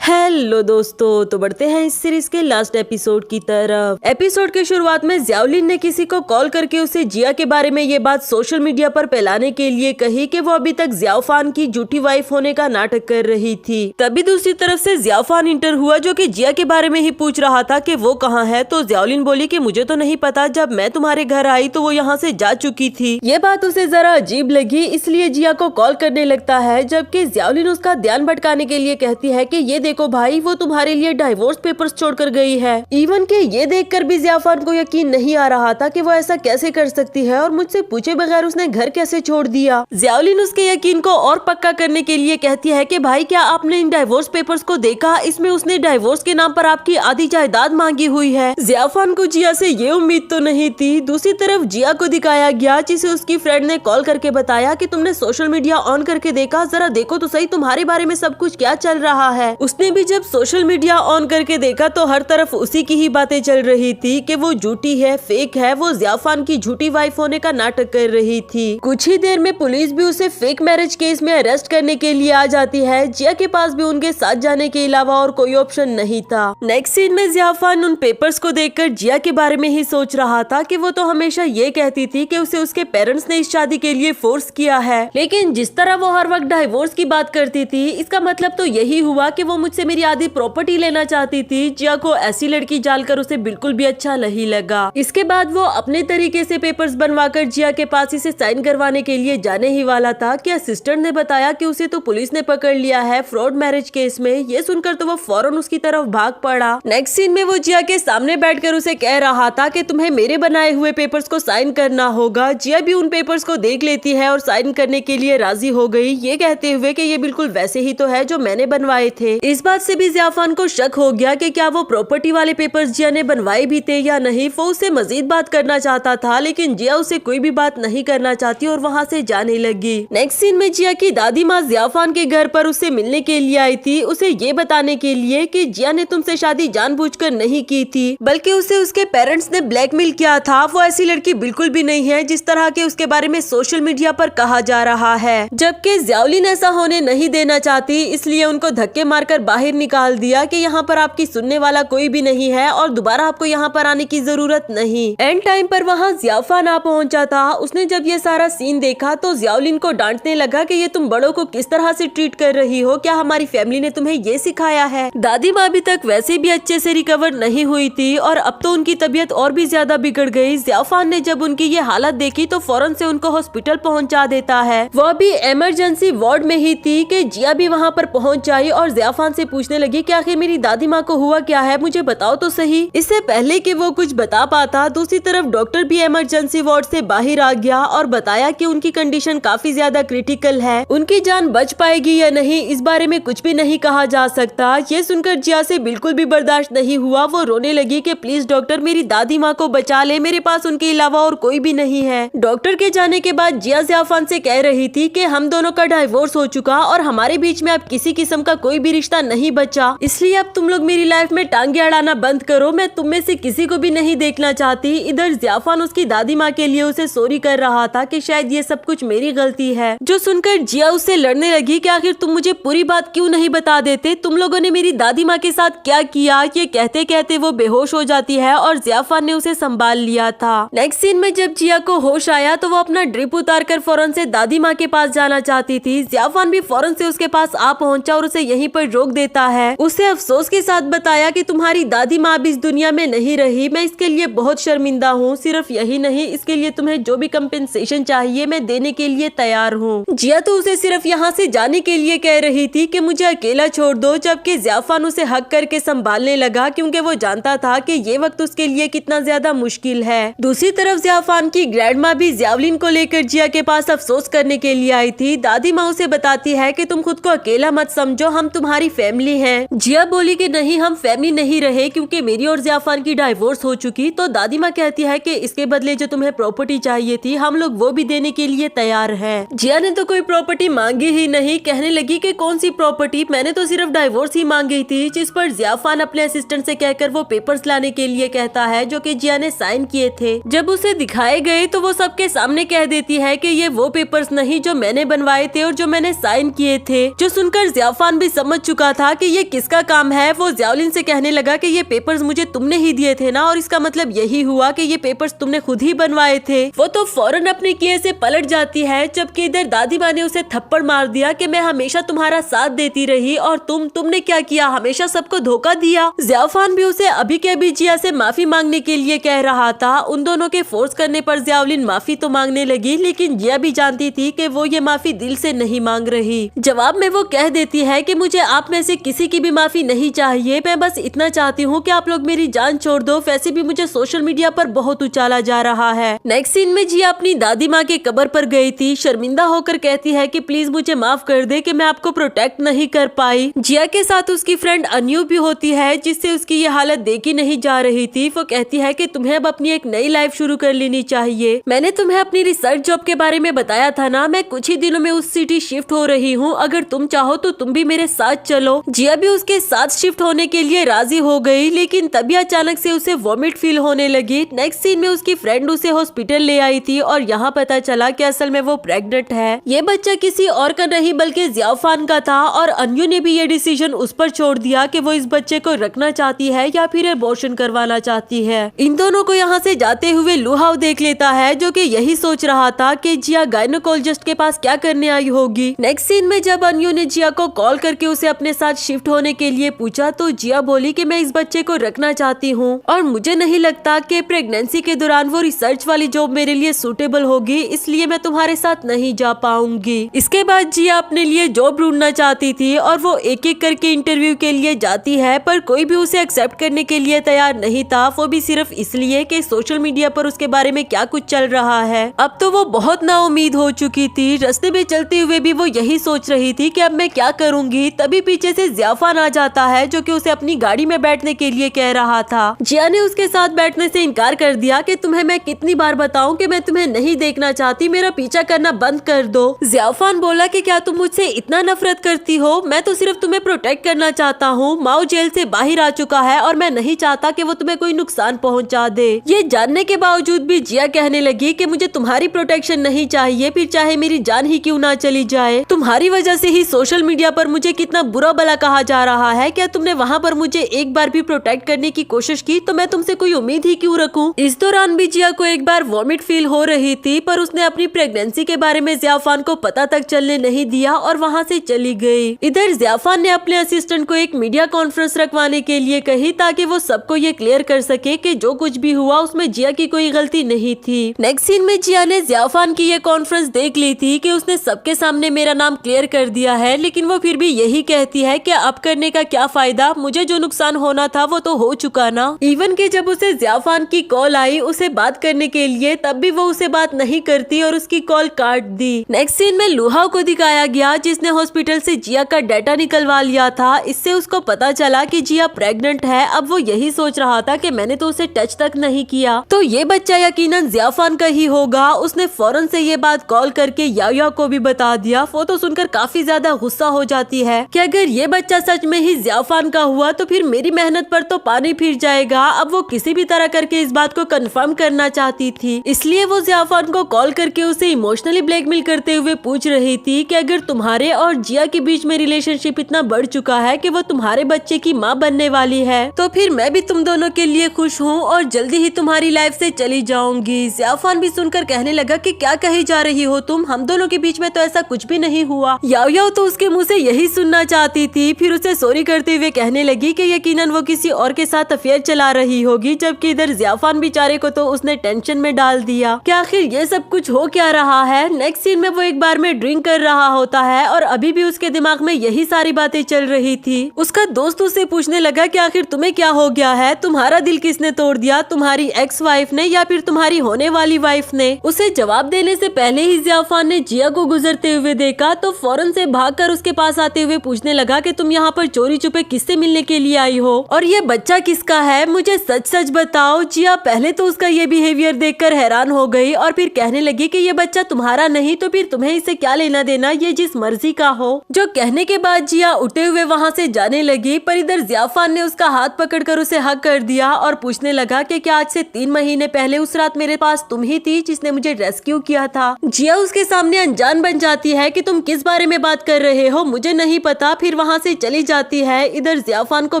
Speaker 1: हेलो दोस्तों, तो बढ़ते हैं इस सीरीज के लास्ट एपिसोड की तरफ। एपिसोड के शुरुआत में ज़ियाओलिन ने किसी को कॉल करके उसे जिया के बारे में ये बात सोशल मीडिया पर फैलाने के लिए कही कि वो अभी तक ज़ियाफान की झूठी वाइफ होने का नाटक कर रही थी। तभी दूसरी तरफ से ज़ियाफान इंटर हुआ जो कि जिया के बारे में ही पूछ रहा था कि वो कहाँ है। तो ज़ियाओलिन बोली कि मुझे तो नहीं पता, जब मैं तुम्हारे घर आई तो वो यहाँ से जा चुकी थी। ये बात उसे जरा अजीब लगी, इसलिए जिया को कॉल करने लगता है। जबकि ज़ियाओलिन उसका ध्यान भटकाने के लिए कहती है कि ये देखो भाई, वो तुम्हारे लिए डाइवोर्स पेपर्स छोड़कर गई है। इवन के ये देखकर भी ज़ियाफान को यकीन नहीं आ रहा था कि वो ऐसा कैसे कर सकती है और मुझसे पूछे बगैर उसने घर कैसे छोड़ दिया। ज़ियाओलिन उसके यकीन को और पक्का करने के लिए कहती है कि भाई क्या आपने इन डाइवोर्स पेपर्स को देखा, इसमें उसने डाइवोर्स के नाम पर आपकी आधी जायदाद मांगी हुई है। ज़ियाफान को जिया से ये उम्मीद तो नहीं थी। दूसरी तरफ जिया को दिखाया गया जिसे उसकी फ्रेंड ने कॉल करके बताया कि तुमने सोशल मीडिया ऑन करके देखा, जरा देखो तो सही तुम्हारे बारे में सब कुछ क्या चल रहा है। उसने भी जब सोशल मीडिया ऑन करके देखा तो हर तरफ उसी की ही बातें चल रही थी कि वो झूठी है, फेक है, वो ज़ियाफान की झूठी वाइफ होने का नाटक कर रही थी। कुछ ही देर में पुलिस भी उसे फेक मैरिज केस में अरेस्ट करने के लिए आ जाती है। जिया के पास भी उनके साथ जाने के अलावा और कोई ऑप्शन नहीं था। नेक्स्ट सीन में ज़ियाफान उन पेपर्स को देखकर जिया के बारे में ही सोच रहा था कि वो तो हमेशा ये कहती थी कि उसे उसके पेरेंट्स ने इस शादी के लिए फोर्स किया है, लेकिन जिस तरह वो हर वक्त डाइवोर्स की बात करती थी इसका मतलब तो यही हुआ कि वो मुझसे मेरी आधी प्रॉपर्टी लेना चाहती थी। जिया को ऐसी लड़की जालकर उसे बिल्कुल भी अच्छा नहीं लगा। इसके बाद वो अपने तरीके से पेपर्स बनवाकर जिया के पास इसे साइन करवाने के लिए जाने ही वाला था कि असिस्टेंट ने बताया कि उसे तो पुलिस ने पकड़ लिया है फ्रॉड मैरिज केस में। ये सुनकर तो वो फौरन उसकी तरफ भाग पड़ा। नेक्स्ट सीन में वो जिया के सामने बैठकर उसे कह रहा था कि तुम्हें मेरे बनाए हुए पेपर्स को साइन करना होगा। जिया भी उन पेपर्स को देख लेती है और साइन करने के लिए राजी हो गई, ये कहते हुए कि ये बिल्कुल वैसे ही तो है जो मैंने बनवाए थे। इस
Speaker 2: इस बात से भी जियाफान को शक हो गया कि क्या वो प्रॉपर्टी वाले पेपर्स जिया ने बनवाए भी थे या नहीं। वो उससे मजीद बात करना चाहता था लेकिन जिया उसे कोई भी बात नहीं करना चाहती और वहाँ से जाने लगी। नेक्स्ट सीन में जिया की दादी माँ जियाफान के घर पर उससे मिलने के लिए आई थी, उसे ये बताने के लिए कि जिया ने तुमसे शादी जानबूझकर नहीं की थी बल्कि उसे उसके पेरेंट्स ने ब्लैकमेल किया था। वो ऐसी लड़की बिल्कुल भी नहीं है जिस तरह के उसके बारे में सोशल मीडिया पर कहा जा रहा है। जबकि जियाउलिन ऐसा होने नहीं देना चाहती, इसलिए उनको धक्के मारकर बाहर निकाल दिया कि यहाँ पर आपकी सुनने वाला कोई भी नहीं है और दोबारा आपको यहाँ पर आने की जरूरत नहीं। एंड टाइम पर वहाँ जियाफान आ पहुँचा था। उसने जब ये सारा सीन देखा तो जियाउलिन को डांटने लगा कि ये तुम बड़ों को किस तरह से ट्रीट कर रही हो, क्या हमारी फैमिली ने तुम्हें ये सिखाया है। दादी माँ अभी तक वैसे भी अच्छे से रिकवर नहीं हुई थी और अब तो उनकी तबीयत और भी ज्यादा बिगड़ गई। जियाफान ने जब उनकी ये हालत देखी तो फौरन से उनको हॉस्पिटल पहुंचा देता है। वो अभी इमरजेंसी वार्ड में ही थी कि जिया भी वहां पर पहुंच जाई और जियाफान से पूछने लगी कि आखिर मेरी दादी माँ को हुआ क्या है, मुझे बताओ तो सही। इससे पहले कि वो कुछ बता पाता, दूसरी तरफ डॉक्टर भी इमरजेंसी वार्ड से बाहर आ गया और बताया कि उनकी कंडीशन काफी ज्यादा क्रिटिकल है, उनकी जान बच पाएगी या नहीं इस बारे में कुछ भी नहीं कहा जा सकता। ये सुनकर जिया से बिल्कुल भी बर्दाश्त नहीं हुआ। वो रोने लगी कि प्लीज डॉक्टर मेरी दादी माँ को बचा ले, मेरे पास उनके अलावा और कोई भी नहीं है। डॉक्टर के जाने के बाद जिया जियाफान से कह रही थी कि हम दोनों का डाइवोर्स हो चुका और हमारे बीच में अब किसी किस्म का कोई भी रिश्ता नहीं बचा, इसलिए अब तुम लोग मेरी लाइफ में टांगे अड़ाना बंद करो, मैं तुम में से किसी को भी नहीं देखना चाहती। इधर जियाफान उसकी दादी माँ के लिए उसे सॉरी कर रहा था कि शायद ये सब कुछ मेरी गलती है। जो सुनकर जिया उससे लड़ने लगी कि आखिर तुम मुझे पूरी बात क्यों नहीं बता देते, तुम लोगों ने मेरी दादी माँ के साथ क्या किया। ये कहते कहते वो बेहोश हो जाती है और जियाफान ने उसे संभाल लिया था। नेक्स्ट सीन में जब जिया को होश आया तो वो अपना ड्रिप उतार कर फौरन से दादी माँ के पास जाना चाहती थी। जियाफान भी फौरन से उसके पास आ पहुंचा और उसे यहीं पर रोक देता है। उसे अफसोस के साथ बताया कि तुम्हारी दादी माँ अब इस दुनिया में नहीं रही, मैं इसके लिए बहुत शर्मिंदा हूँ। सिर्फ यही नहीं, इसके लिए तुम्हें जो भी कंपेंसेशन चाहिए मैं देने के लिए तैयार हूँ। जिया तो उसे सिर्फ यहाँ से जाने के लिए कह रही थी कि मुझे अकेला छोड़ दो, जबकि जियाफान उसे हक करके संभालने लगा क्योंकि वो जानता था कि ये वक्त उसके लिए कितना ज्यादा मुश्किल है। दूसरी तरफ जियाफान की ग्रैंडमा भी जियाउलिन को लेकर जिया के पास अफसोस करने के लिए आई थी। दादी माँ उसे बताती है कि तुम खुद को अकेला मत समझो, हम तुम्हारी फैमिली हैं। जिया बोली कि नहीं, हम फैमिली नहीं रहे क्योंकि मेरी और जियाफान की डाइवोर्स हो चुकी। तो दादी माँ कहती है कि इसके बदले जो तुम्हें प्रॉपर्टी चाहिए थी हम लोग वो भी देने के लिए तैयार हैं। जिया ने तो कोई प्रॉपर्टी मांगी ही नहीं, कहने लगी कि कौन सी प्रॉपर्टी, मैंने तो सिर्फ डाइवोर्स ही मांगी थी। जिस पर जियाफान अपने असिस्टेंट से कहकर वो पेपर्स लाने के लिए कहता है जो कि जिया ने साइन किए थे। जब उसे दिखाए गए तो वो सबके सामने कह देती है कि ये वो पेपर्स नहीं जो मैंने बनवाए थे और जो मैंने साइन किए थे। जो सुनकर जियाफान भी समझ चुका था कि ये किसका काम है। वो जियाउलिन से कहने लगा कि ये पेपर्स मुझे तुमने ही दिए थे ना, और इसका मतलब यही हुआ कि ये पेपर्स तुमने खुद ही बनवाए थे। वो तो फौरन अपने किए से पलट जाती है, जबकि इधर दादी माँ ने उसे थप्पड़ मार दिया कि मैं हमेशा तुम्हारा साथ देती रही और तुमने क्या किया, हमेशा सबको धोखा दिया। जियाफान भी उसे अभी के अभी जिया से माफी मांगने के लिए कह रहा था। उन दोनों के फोर्स करने पर जियाउलिन माफी तो मांगने लगी, लेकिन जिया भी जानती थी कि वो ये माफी दिल से नहीं मांग रही। जवाब में वो कह देती है कि मुझे आप में से किसी की भी माफी नहीं चाहिए, मैं बस इतना चाहती हूँ कि आप लोग मेरी जान छोड़ दो, वैसे भी मुझे सोशल मीडिया पर बहुत उछाला जा रहा है। नेक्स्ट सीन में जिया अपनी दादी माँ के कब्र पर गई थी। शर्मिंदा होकर कहती है कि प्लीज मुझे माफ कर दे कि मैं आपको प्रोटेक्ट नहीं कर पाई। जिया के साथ उसकी फ्रेंड अन्यू भी होती है जिससे उसकी ये हालत देखी नहीं जा रही थी। वो कहती है कि तुम्हें अब अपनी एक नई लाइफ शुरू कर लेनी चाहिए। मैंने तुम्हें अपनी रिसर्च जॉब के बारे में बताया था ना, मैं कुछ ही दिनों में उस सिटी शिफ्ट हो रही हूँ, अगर तुम चाहो तो तुम भी मेरे साथ चलो। जिया भी उसके साथ शिफ्ट होने के लिए राजी हो गई, लेकिन तभी अचानक से उसे वॉमिट फील होने लगी। नेक्स्ट सीन में उसकी फ्रेंड उसे हॉस्पिटल ले आई थी और यहाँ पता चला कि असल में वो प्रेग्नेंट है। ये बच्चा किसी और का नहीं बल्कि जियाफान का था और अन्यू ने भी ये डिसीजन उस पर छोड़ दिया कि वो इस बच्चे को रखना चाहती है या फिर अबॉर्शन करवाना चाहती है। इन दोनों को यहाँ से जाते हुए लुहाव देख लेता है जो कि यही सोच रहा था कि जिया गायनोकोलॉजिस्ट के पास क्या करने आई होगी। नेक्स्ट सीन में जब अन्यू ने जिया को कॉल करके उसे अपने साथ शिफ्ट होने के लिए पूछा तो जिया बोली कि मैं इस बच्चे को रखना चाहती हूँ और मुझे नहीं लगता कि प्रेगनेंसी के दौरान वो रिसर्च वाली जॉब मेरे लिए सूटेबल होगी, इसलिए मैं तुम्हारे साथ नहीं जा पाऊंगी। इसके बाद जिया अपने लिए जॉब ढूंढना चाहती थी और वो एक एक करके इंटरव्यू के लिए जाती है, पर कोई भी उसे एक्सेप्ट करने के लिए तैयार नहीं था। वो भी सिर्फ इसलिए कि सोशल मीडिया पर उसके बारे में क्या कुछ चल रहा है। अब तो वो बहुत नाउम्मीद हो चुकी थी। रास्ते में चलते हुए भी वो यही सोच रही थी कि अब मैं क्या करूंगी। तभी पीछे पीछे से जियाफान आ जाता है जो कि उसे अपनी गाड़ी में बैठने के लिए कह रहा था। जिया ने उसके साथ बैठने से इनकार कर दिया कि तुम्हें मैं कितनी बार बताऊं कि मैं तुम्हें नहीं देखना चाहती, मेरा पीछा करना बंद कर दो। जियाफान बोला कि क्या तुम मुझसे इतना नफरत करती हो? मैं तो सिर्फ तुम्हें प्रोटेक्ट करना चाहता हूँ। माओ जेल से बाहर आ चुका है और मैं नहीं चाहता कि वो तुम्हें कोई नुकसान पहुँचा दे। ये जानने के बावजूद भी जिया कहने लगी कि मुझे तुम्हारी प्रोटेक्शन नहीं चाहिए, फिर चाहे मेरी जान ही क्यों ना चली जाए। तुम्हारी वजह से ही सोशल मीडिया पर मुझे कितना बुरा भला कहा जा रहा है। क्या तुमने वहाँ पर मुझे एक बार भी प्रोटेक्ट करने की कोशिश की तो मैं तुमसे कोई उम्मीद ही क्यों रखूं? इस दौरान भी जिया को एक बार वॉमिट फील हो रही थी, पर उसने अपनी प्रेगनेंसी के बारे में जियाफान को पता तक चलने नहीं दिया और वहाँ से चली गई। इधर जियाफान ने अपने असिस्टेंट को एक मीडिया कॉन्फ्रेंस रखवाने के लिए कही ताकि वो सबको ये क्लियर कर सके कि जो कुछ भी हुआ उसमें जिया की कोई गलती नहीं थी। नेक्स्ट सीन में जिया ने जियाफान की ये कॉन्फ्रेंस देख ली थी कि उसने सबके सामने मेरा नाम क्लियर कर दिया है, लेकिन वो फिर भी यही कहती है कि अब करने का क्या फायदा, मुझे जो नुकसान होना था वो तो हो चुका ना। इवन कि जब उसे जियाफान की कॉल आई उसे बात करने के लिए, तब भी वो उसे बात नहीं करती और उसकी कॉल काट दी। नेक्स्ट सीन में लुहा को दिखाया गया जिसने हॉस्पिटल से जिया का डाटा निकलवा लिया था। इससे उसको पता चला कि जिया प्रेग्नेंट है। अब वो यही सोच रहा था कि मैंने तो उसे टच तक नहीं किया, तो ये बच्चा यकीनन जियाफान का ही होगा। उसने फौरन से ये बात कॉल करके याया को भी बता दिया। वो तो सुनकर काफी ज्यादा गुस्सा हो जाती है कि अगर ये बच्चा सच में ही जियाफान का हुआ तो फिर मेरी मेहनत पर तो पानी फिर जाएगा। अब वो किसी भी तरह करके इस बात को कंफर्म करना चाहती थी, इसलिए वो जियाफान को कॉल करके उसे इमोशनली ब्लैकमेल करते हुए पूछ रही थी कि अगर तुम्हारे और जिया के बीच में रिलेशनशिप इतना बढ़ चुका है कि वो तुम्हारे बच्चे की माँ बनने वाली है, तो फिर मैं भी तुम दोनों के लिए खुश हूँ और जल्दी ही तुम्हारी लाइफ से चली जाऊंगी। जियाफान भी सुनकर कहने लगा कि क्या कही जा रही हो तुम, हम दोनों के बीच में तो ऐसा कुछ भी नहीं हुआ। याओ तो उसके मुंह से यही सुनना चाहती थी। फिर उसे सॉरी करते हुए कहने लगी कि यकीनन वो किसी और के साथ अफेयर चला रही होगी, जबकि इधर जियाफान बेचारे को तो उसने टेंशन में डाल दिया कि आखिर ये सब कुछ हो क्या रहा है। नेक्स्ट सीन में वो एक बार में ड्रिंक कर रहा होता है और अभी भी उसके दिमाग में यही सारी बातें चल रही थी। उसका दोस्त उससे पूछने लगा कि आखिर तुम्हें क्या हो गया है, तुम्हारा दिल किसने तोड़ दिया, तुम्हारी एक्स वाइफ ने या फिर तुम्हारी होने वाली वाइफ ने? उसे जवाब देने से पहले ही जियाफान ने जिया को गुजरते हुए देखा तो फौरन से भागकर उसके पास आते हुए पूछने लगा कि तुम यहाँ पर चोरी छुपे किससे मिलने के लिए आई हो और ये बच्चा किसका है, मुझे सच सच बताओ। जिया पहले तो उसका ये बिहेवियर देखकर हैरान हो गई और फिर कहने लगी कि ये बच्चा तुम्हारा नहीं तो फिर तुम्हें इससे क्या लेना देना, ये जिस मर्जी का हो। जो कहने के बाद जिया उठे हुए वहाँ से जाने लगी, पर इधर जियाफान ने उसका हाथ पकड़कर उसे हक कर दिया और पूछने लगा कि क्या आज से 3 महीने पहले उस रात मेरे पास तुम ही थी जिसने मुझे रेस्क्यू किया था। जिया उसके सामने अनजान बन जाती है कि तुम किस बारे में बात कर रहे हो, मुझे नहीं पता, फिर वहाँ से चली जाती है। इधर जियाफान को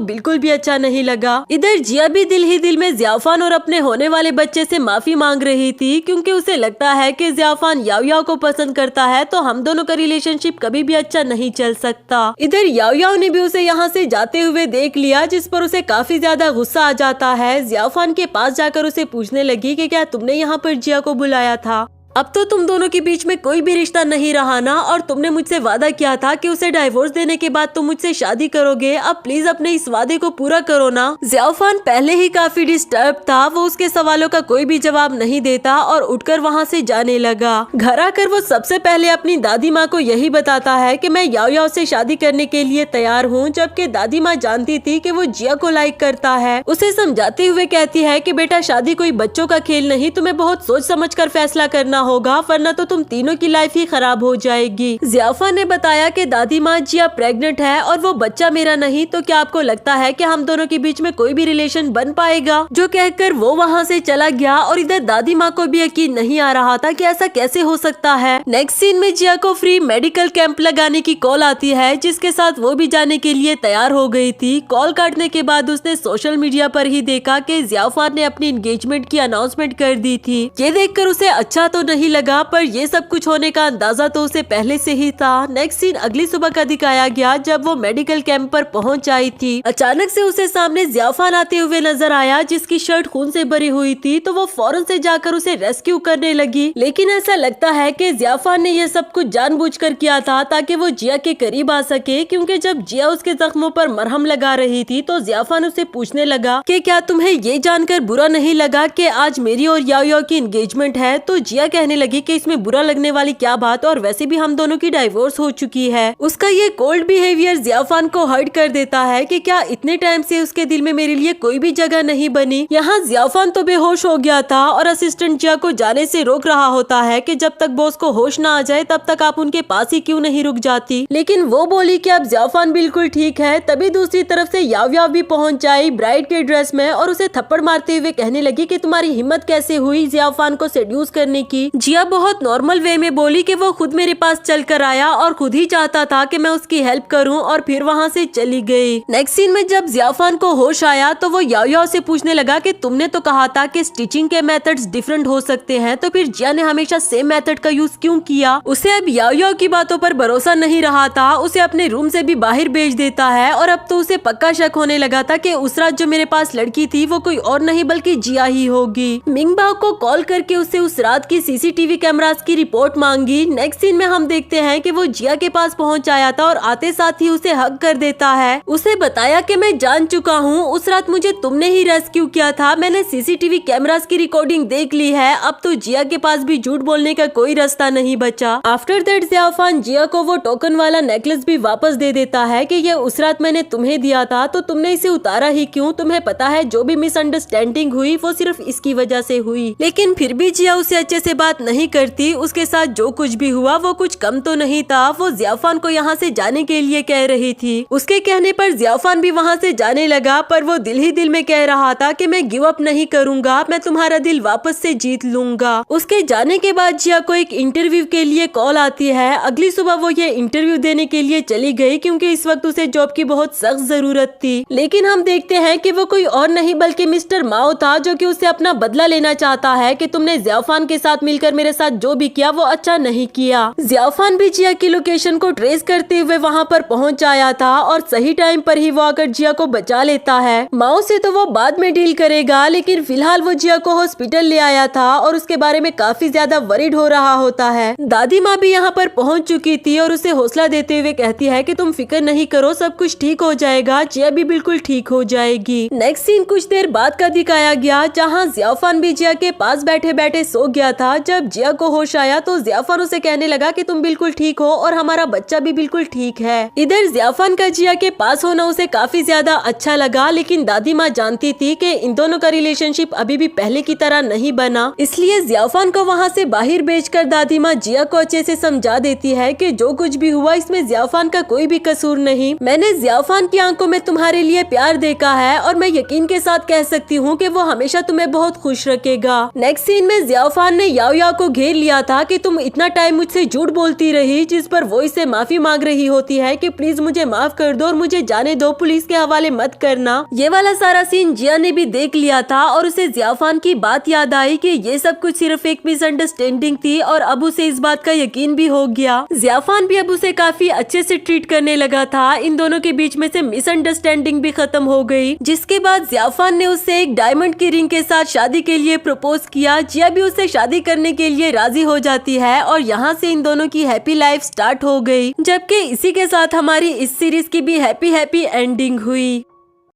Speaker 2: बिल्कुल भी अच्छा नहीं लगा। इधर जिया भी दिल ही दिल में जियाफान और अपने होने वाले बच्चे से माफी मांग रही थी, क्योंकि उसे लगता है कि जियाफान याओ को पसंद करता है तो हम दोनों का रिलेशनशिप कभी भी अच्छा नहीं चल सकता। इधर याओ ने भी उसे यहाँ से जाते हुए देख लिया, जिस पर उसे काफी ज्यादा गुस्सा आ जाता है। जियाफान के पास जाकर उसे पूछने लगी कि क्या तुमने यहाँ पर जिया को बुलाया था? अब तो तुम दोनों के बीच में कोई भी रिश्ता नहीं रहा ना, और तुमने मुझसे वादा किया था कि उसे डाइवोर्स देने के बाद तुम मुझसे शादी करोगे। अब प्लीज अपने इस वादे को पूरा करो ना। जियाफान पहले ही काफी डिस्टर्ब था, वो उसके सवालों का कोई भी जवाब नहीं देता और उठकर वहाँ से जाने लगा। घर आकर वो सबसे पहले अपनी दादी माँ को यही बताता है कि मैं याओ से शादी करने के लिए तैयार हूँ, जबकि दादी माँ जानती थी कि वो जिया को लाइक करता है। उसे समझाते हुए कहती है कि बेटा शादी कोई बच्चों का खेल नहीं, तुम्हें बहुत सोच समझ कर फैसला करना होगा, वरना तो तुम तीनों की लाइफ ही खराब हो जाएगी। जियाफान ने बताया कि दादी माँ जिया प्रेग्नेंट है और वो बच्चा मेरा नहीं, तो क्या आपको लगता है कि हम दोनों के बीच में कोई भी रिलेशन बन पाएगा? जो कहकर वो वहाँ से चला गया और इधर दादी माँ को भी यकीन नहीं आ रहा था कि ऐसा कैसे हो सकता है। नेक्स्ट सीन में जिया को फ्री मेडिकल कैंप लगाने की कॉल आती है, जिसके साथ वो भी जाने के लिए तैयार हो गई थी। कॉल काटने के बाद उसने सोशल मीडिया पर ही देखा कि जियाफान ने अपनी एंगेजमेंट की अनाउंसमेंट कर दी थी। ये देखकर उसे अच्छा तो नहीं लगा, पर ये सब कुछ होने का अंदाजा तो उसे पहले से ही था। नेक्स्ट सीन अगली सुबह का दिखाया गया, जब वो मेडिकल कैंप पर पहुंच आई थी। अचानक से उसे सामने जियाफान आते हुए नजर आया, जिसकी शर्ट खून से भरी हुई थी, तो वो फौरन से जाकर उसे रेस्क्यू करने लगी। लेकिन ऐसा लगता है कि जियाफान ने ये सब कुछ जानबूझकर किया था ताकि वो जिया के करीब आ सके, क्योंकि जब जिया उसके जख्मों पर मरहम लगा रही थी तो जियाफान उसे पूछने लगा कि क्या तुम्हें ये जानकर बुरा नहीं लगा कि आज मेरी और याओ की एंगेजमेंट है? तो जिया कहने लगी कि इसमें बुरा लगने वाली क्या बात, और वैसे भी हम दोनों की डाइवोर्स हो चुकी है। उसका ये कोल्ड बिहेवियर जियाफान को हर्ट कर देता है कि क्या इतने टाइम से उसके दिल में मेरे लिए कोई भी जगह नहीं बनी। यहाँ जियाफान तो बेहोश हो गया था और असिस्टेंट जिया को जाने से रोक रहा होता है कि जब तक बॉस को होश ना आ जाए तब तक आप उनके पास ही क्यों नहीं रुक जाती। लेकिन वो बोली कि अब जियाफान बिल्कुल ठीक है। तभी दूसरी तरफ से याव याव भी पहुंच जाई ब्राइड के ड्रेस में और उसे थप्पड़ मारते हुए कहने लगी कि तुम्हारी हिम्मत कैसे हुई जियाफान को सेड्यूस करने की। जिया बहुत नॉर्मल वे में बोली कि वो खुद मेरे पास चल कर आया और खुद ही चाहता था कि मैं उसकी हेल्प करूं, और फिर वहां से चली गई। नेक्स्ट सीन में जब जियाफान को होश आया तो वो याव याव से पूछने लगा कि तुमने तो कहा था कि स्टिचिंग के मेथड्स डिफरेंट हो सकते हैं, तो फिर जिया ने हमेशा सेम मेथड का यूज क्यों किया। उसे अब याव याव की बातों पर भरोसा नहीं रहा था, उसे अपने रूम से भी बाहर भेज देता है और अब तो उसे पक्का शक होने लगा था कि उस रात जो मेरे पास लड़की थी वो कोई और नहीं बल्कि जिया ही होगी। मिंगबाओ को कॉल करके उससे उस रात की सीसीटीवी कैमरास की रिपोर्ट मांगी। नेक्स्ट सीन में हम देखते हैं कि वो जिया के पास पहुंच आया था और आते साथ ही उसे हग कर देता है। उसे बताया कि मैं जान चुका हूँ, उस रात मुझे तुमने ही रेस्क्यू किया था, मैंने सीसीटीवी कैमरास की रिकॉर्डिंग देख ली है, अब तो जिया के पास भी झूठ बोलने का कोई रास्ता नहीं बचा। आफ्टर दैट जियाफान जिया को वो टोकन वाला नेकलेस भी वापस दे देता है कि ये उस रात मैंने तुम्हें दिया था, तो तुमने इसे उतारा ही क्यों, तुम्हें पता है जो भी मिसअंडरस्टैंडिंग हुई वो सिर्फ इसकी वजह से हुई। लेकिन फिर भी जिया उसे अच्छे से बात नहीं करती, उसके साथ जो कुछ भी हुआ वो कुछ कम तो नहीं था। वो जियाफान को यहाँ से जाने के लिए कह रही थी। उसके कहने पर जियाफान भी वहाँ से जाने लगा, पर वो दिल ही दिल में कह रहा था कि मैं गिव अप नहीं करूंगा, मैं तुम्हारा दिल वापस से जीत लूंगा। उसके जाने के बाद जिया को एक इंटरव्यू के लिए कॉल आती है। अगली सुबह वो ये इंटरव्यू देने के लिए चली गई क्योंकि इस वक्त उसे जॉब की बहुत सख्त जरूरत थी। लेकिन हम देखते हैं कि वो कोई और नहीं बल्कि मिस्टर माओ था, जो कि उससे अपना बदला लेना चाहता है कि तुमने जियाफान के साथ मिलकर मेरे साथ जो भी किया वो अच्छा नहीं किया। जियाफान भी जिया की लोकेशन को ट्रेस करते हुए वहाँ पर पहुँच आया था और सही टाइम पर ही वो आकर जिया को बचा लेता है। माओ से तो वो बाद में डील करेगा, लेकिन फिलहाल वो जिया को हॉस्पिटल ले आया था और उसके बारे में काफी ज्यादा वरीड हो रहा होता है। दादी माँ भी यहाँ पर पहुँच चुकी थी और उसे हौसला देते हुए कहती है कि तुम फिक्र नहीं करो, सब कुछ ठीक हो जाएगा, जिया भी बिल्कुल ठीक हो जाएगी। नेक्स्ट सीन कुछ देर बाद का दिखाया गया, जहाँ जियाफान भी जिया के पास बैठे बैठे सो गया था। जब जिया को होश आया तो जियाफान उसे कहने लगा कि तुम बिल्कुल ठीक हो और हमारा बच्चा भी बिल्कुल ठीक है। इधर जियाफान का जिया के पास होना उसे काफी ज्यादा अच्छा लगा, लेकिन दादी माँ जानती थी कि इन दोनों का रिलेशनशिप अभी भी पहले की तरह नहीं बना, इसलिए जियाफान को वहाँ से बाहर भेजकर दादी माँ जिया को अच्छे से समझा देती है कि जो कुछ भी हुआ इसमें जियाफान का कोई भी कसूर नहीं। मैंने जियाफान की आंखों में तुम्हारे लिए प्यार देखा है और मैं यकीन के साथ कह सकती हूँ कि वो हमेशा तुम्हें बहुत खुश रखेगा। नेक्स्ट सीन में जियाफान ने याओ याओ को घेर लिया था कि तुम इतना टाइम मुझसे झूठ बोलती रही, जिस पर वो इससे माफी मांग रही होती है कि प्लीज मुझे माफ कर दो और मुझे जाने दो, पुलिस के हवाले मत करना। ये वाला सारा सीन जिया ने भी देख लिया था और उसे जियाफान की बात याद आई कि ये सब कुछ सिर्फ एक मिसअंडरस्टैंडिंग थी और अब उसे इस बात का यकीन भी हो गया। जियाफान भी अब उसे काफी अच्छे से ट्रीट करने लगा था। इन दोनों के बीच में से मिसअंडरस्टैंडिंग भी खत्म हो गई, जिसके बाद जियाफान ने उससे एक डायमंड की रिंग के साथ शादी के लिए प्रपोज किया। जिया भी उससे शादी करने के लिए राजी हो जाती है और यहाँ से इन दोनों की हैप्पी लाइफ स्टार्ट हो गई, जबकि इसी के साथ हमारी इस सीरीज की भी हैप्पी एंडिंग हुई।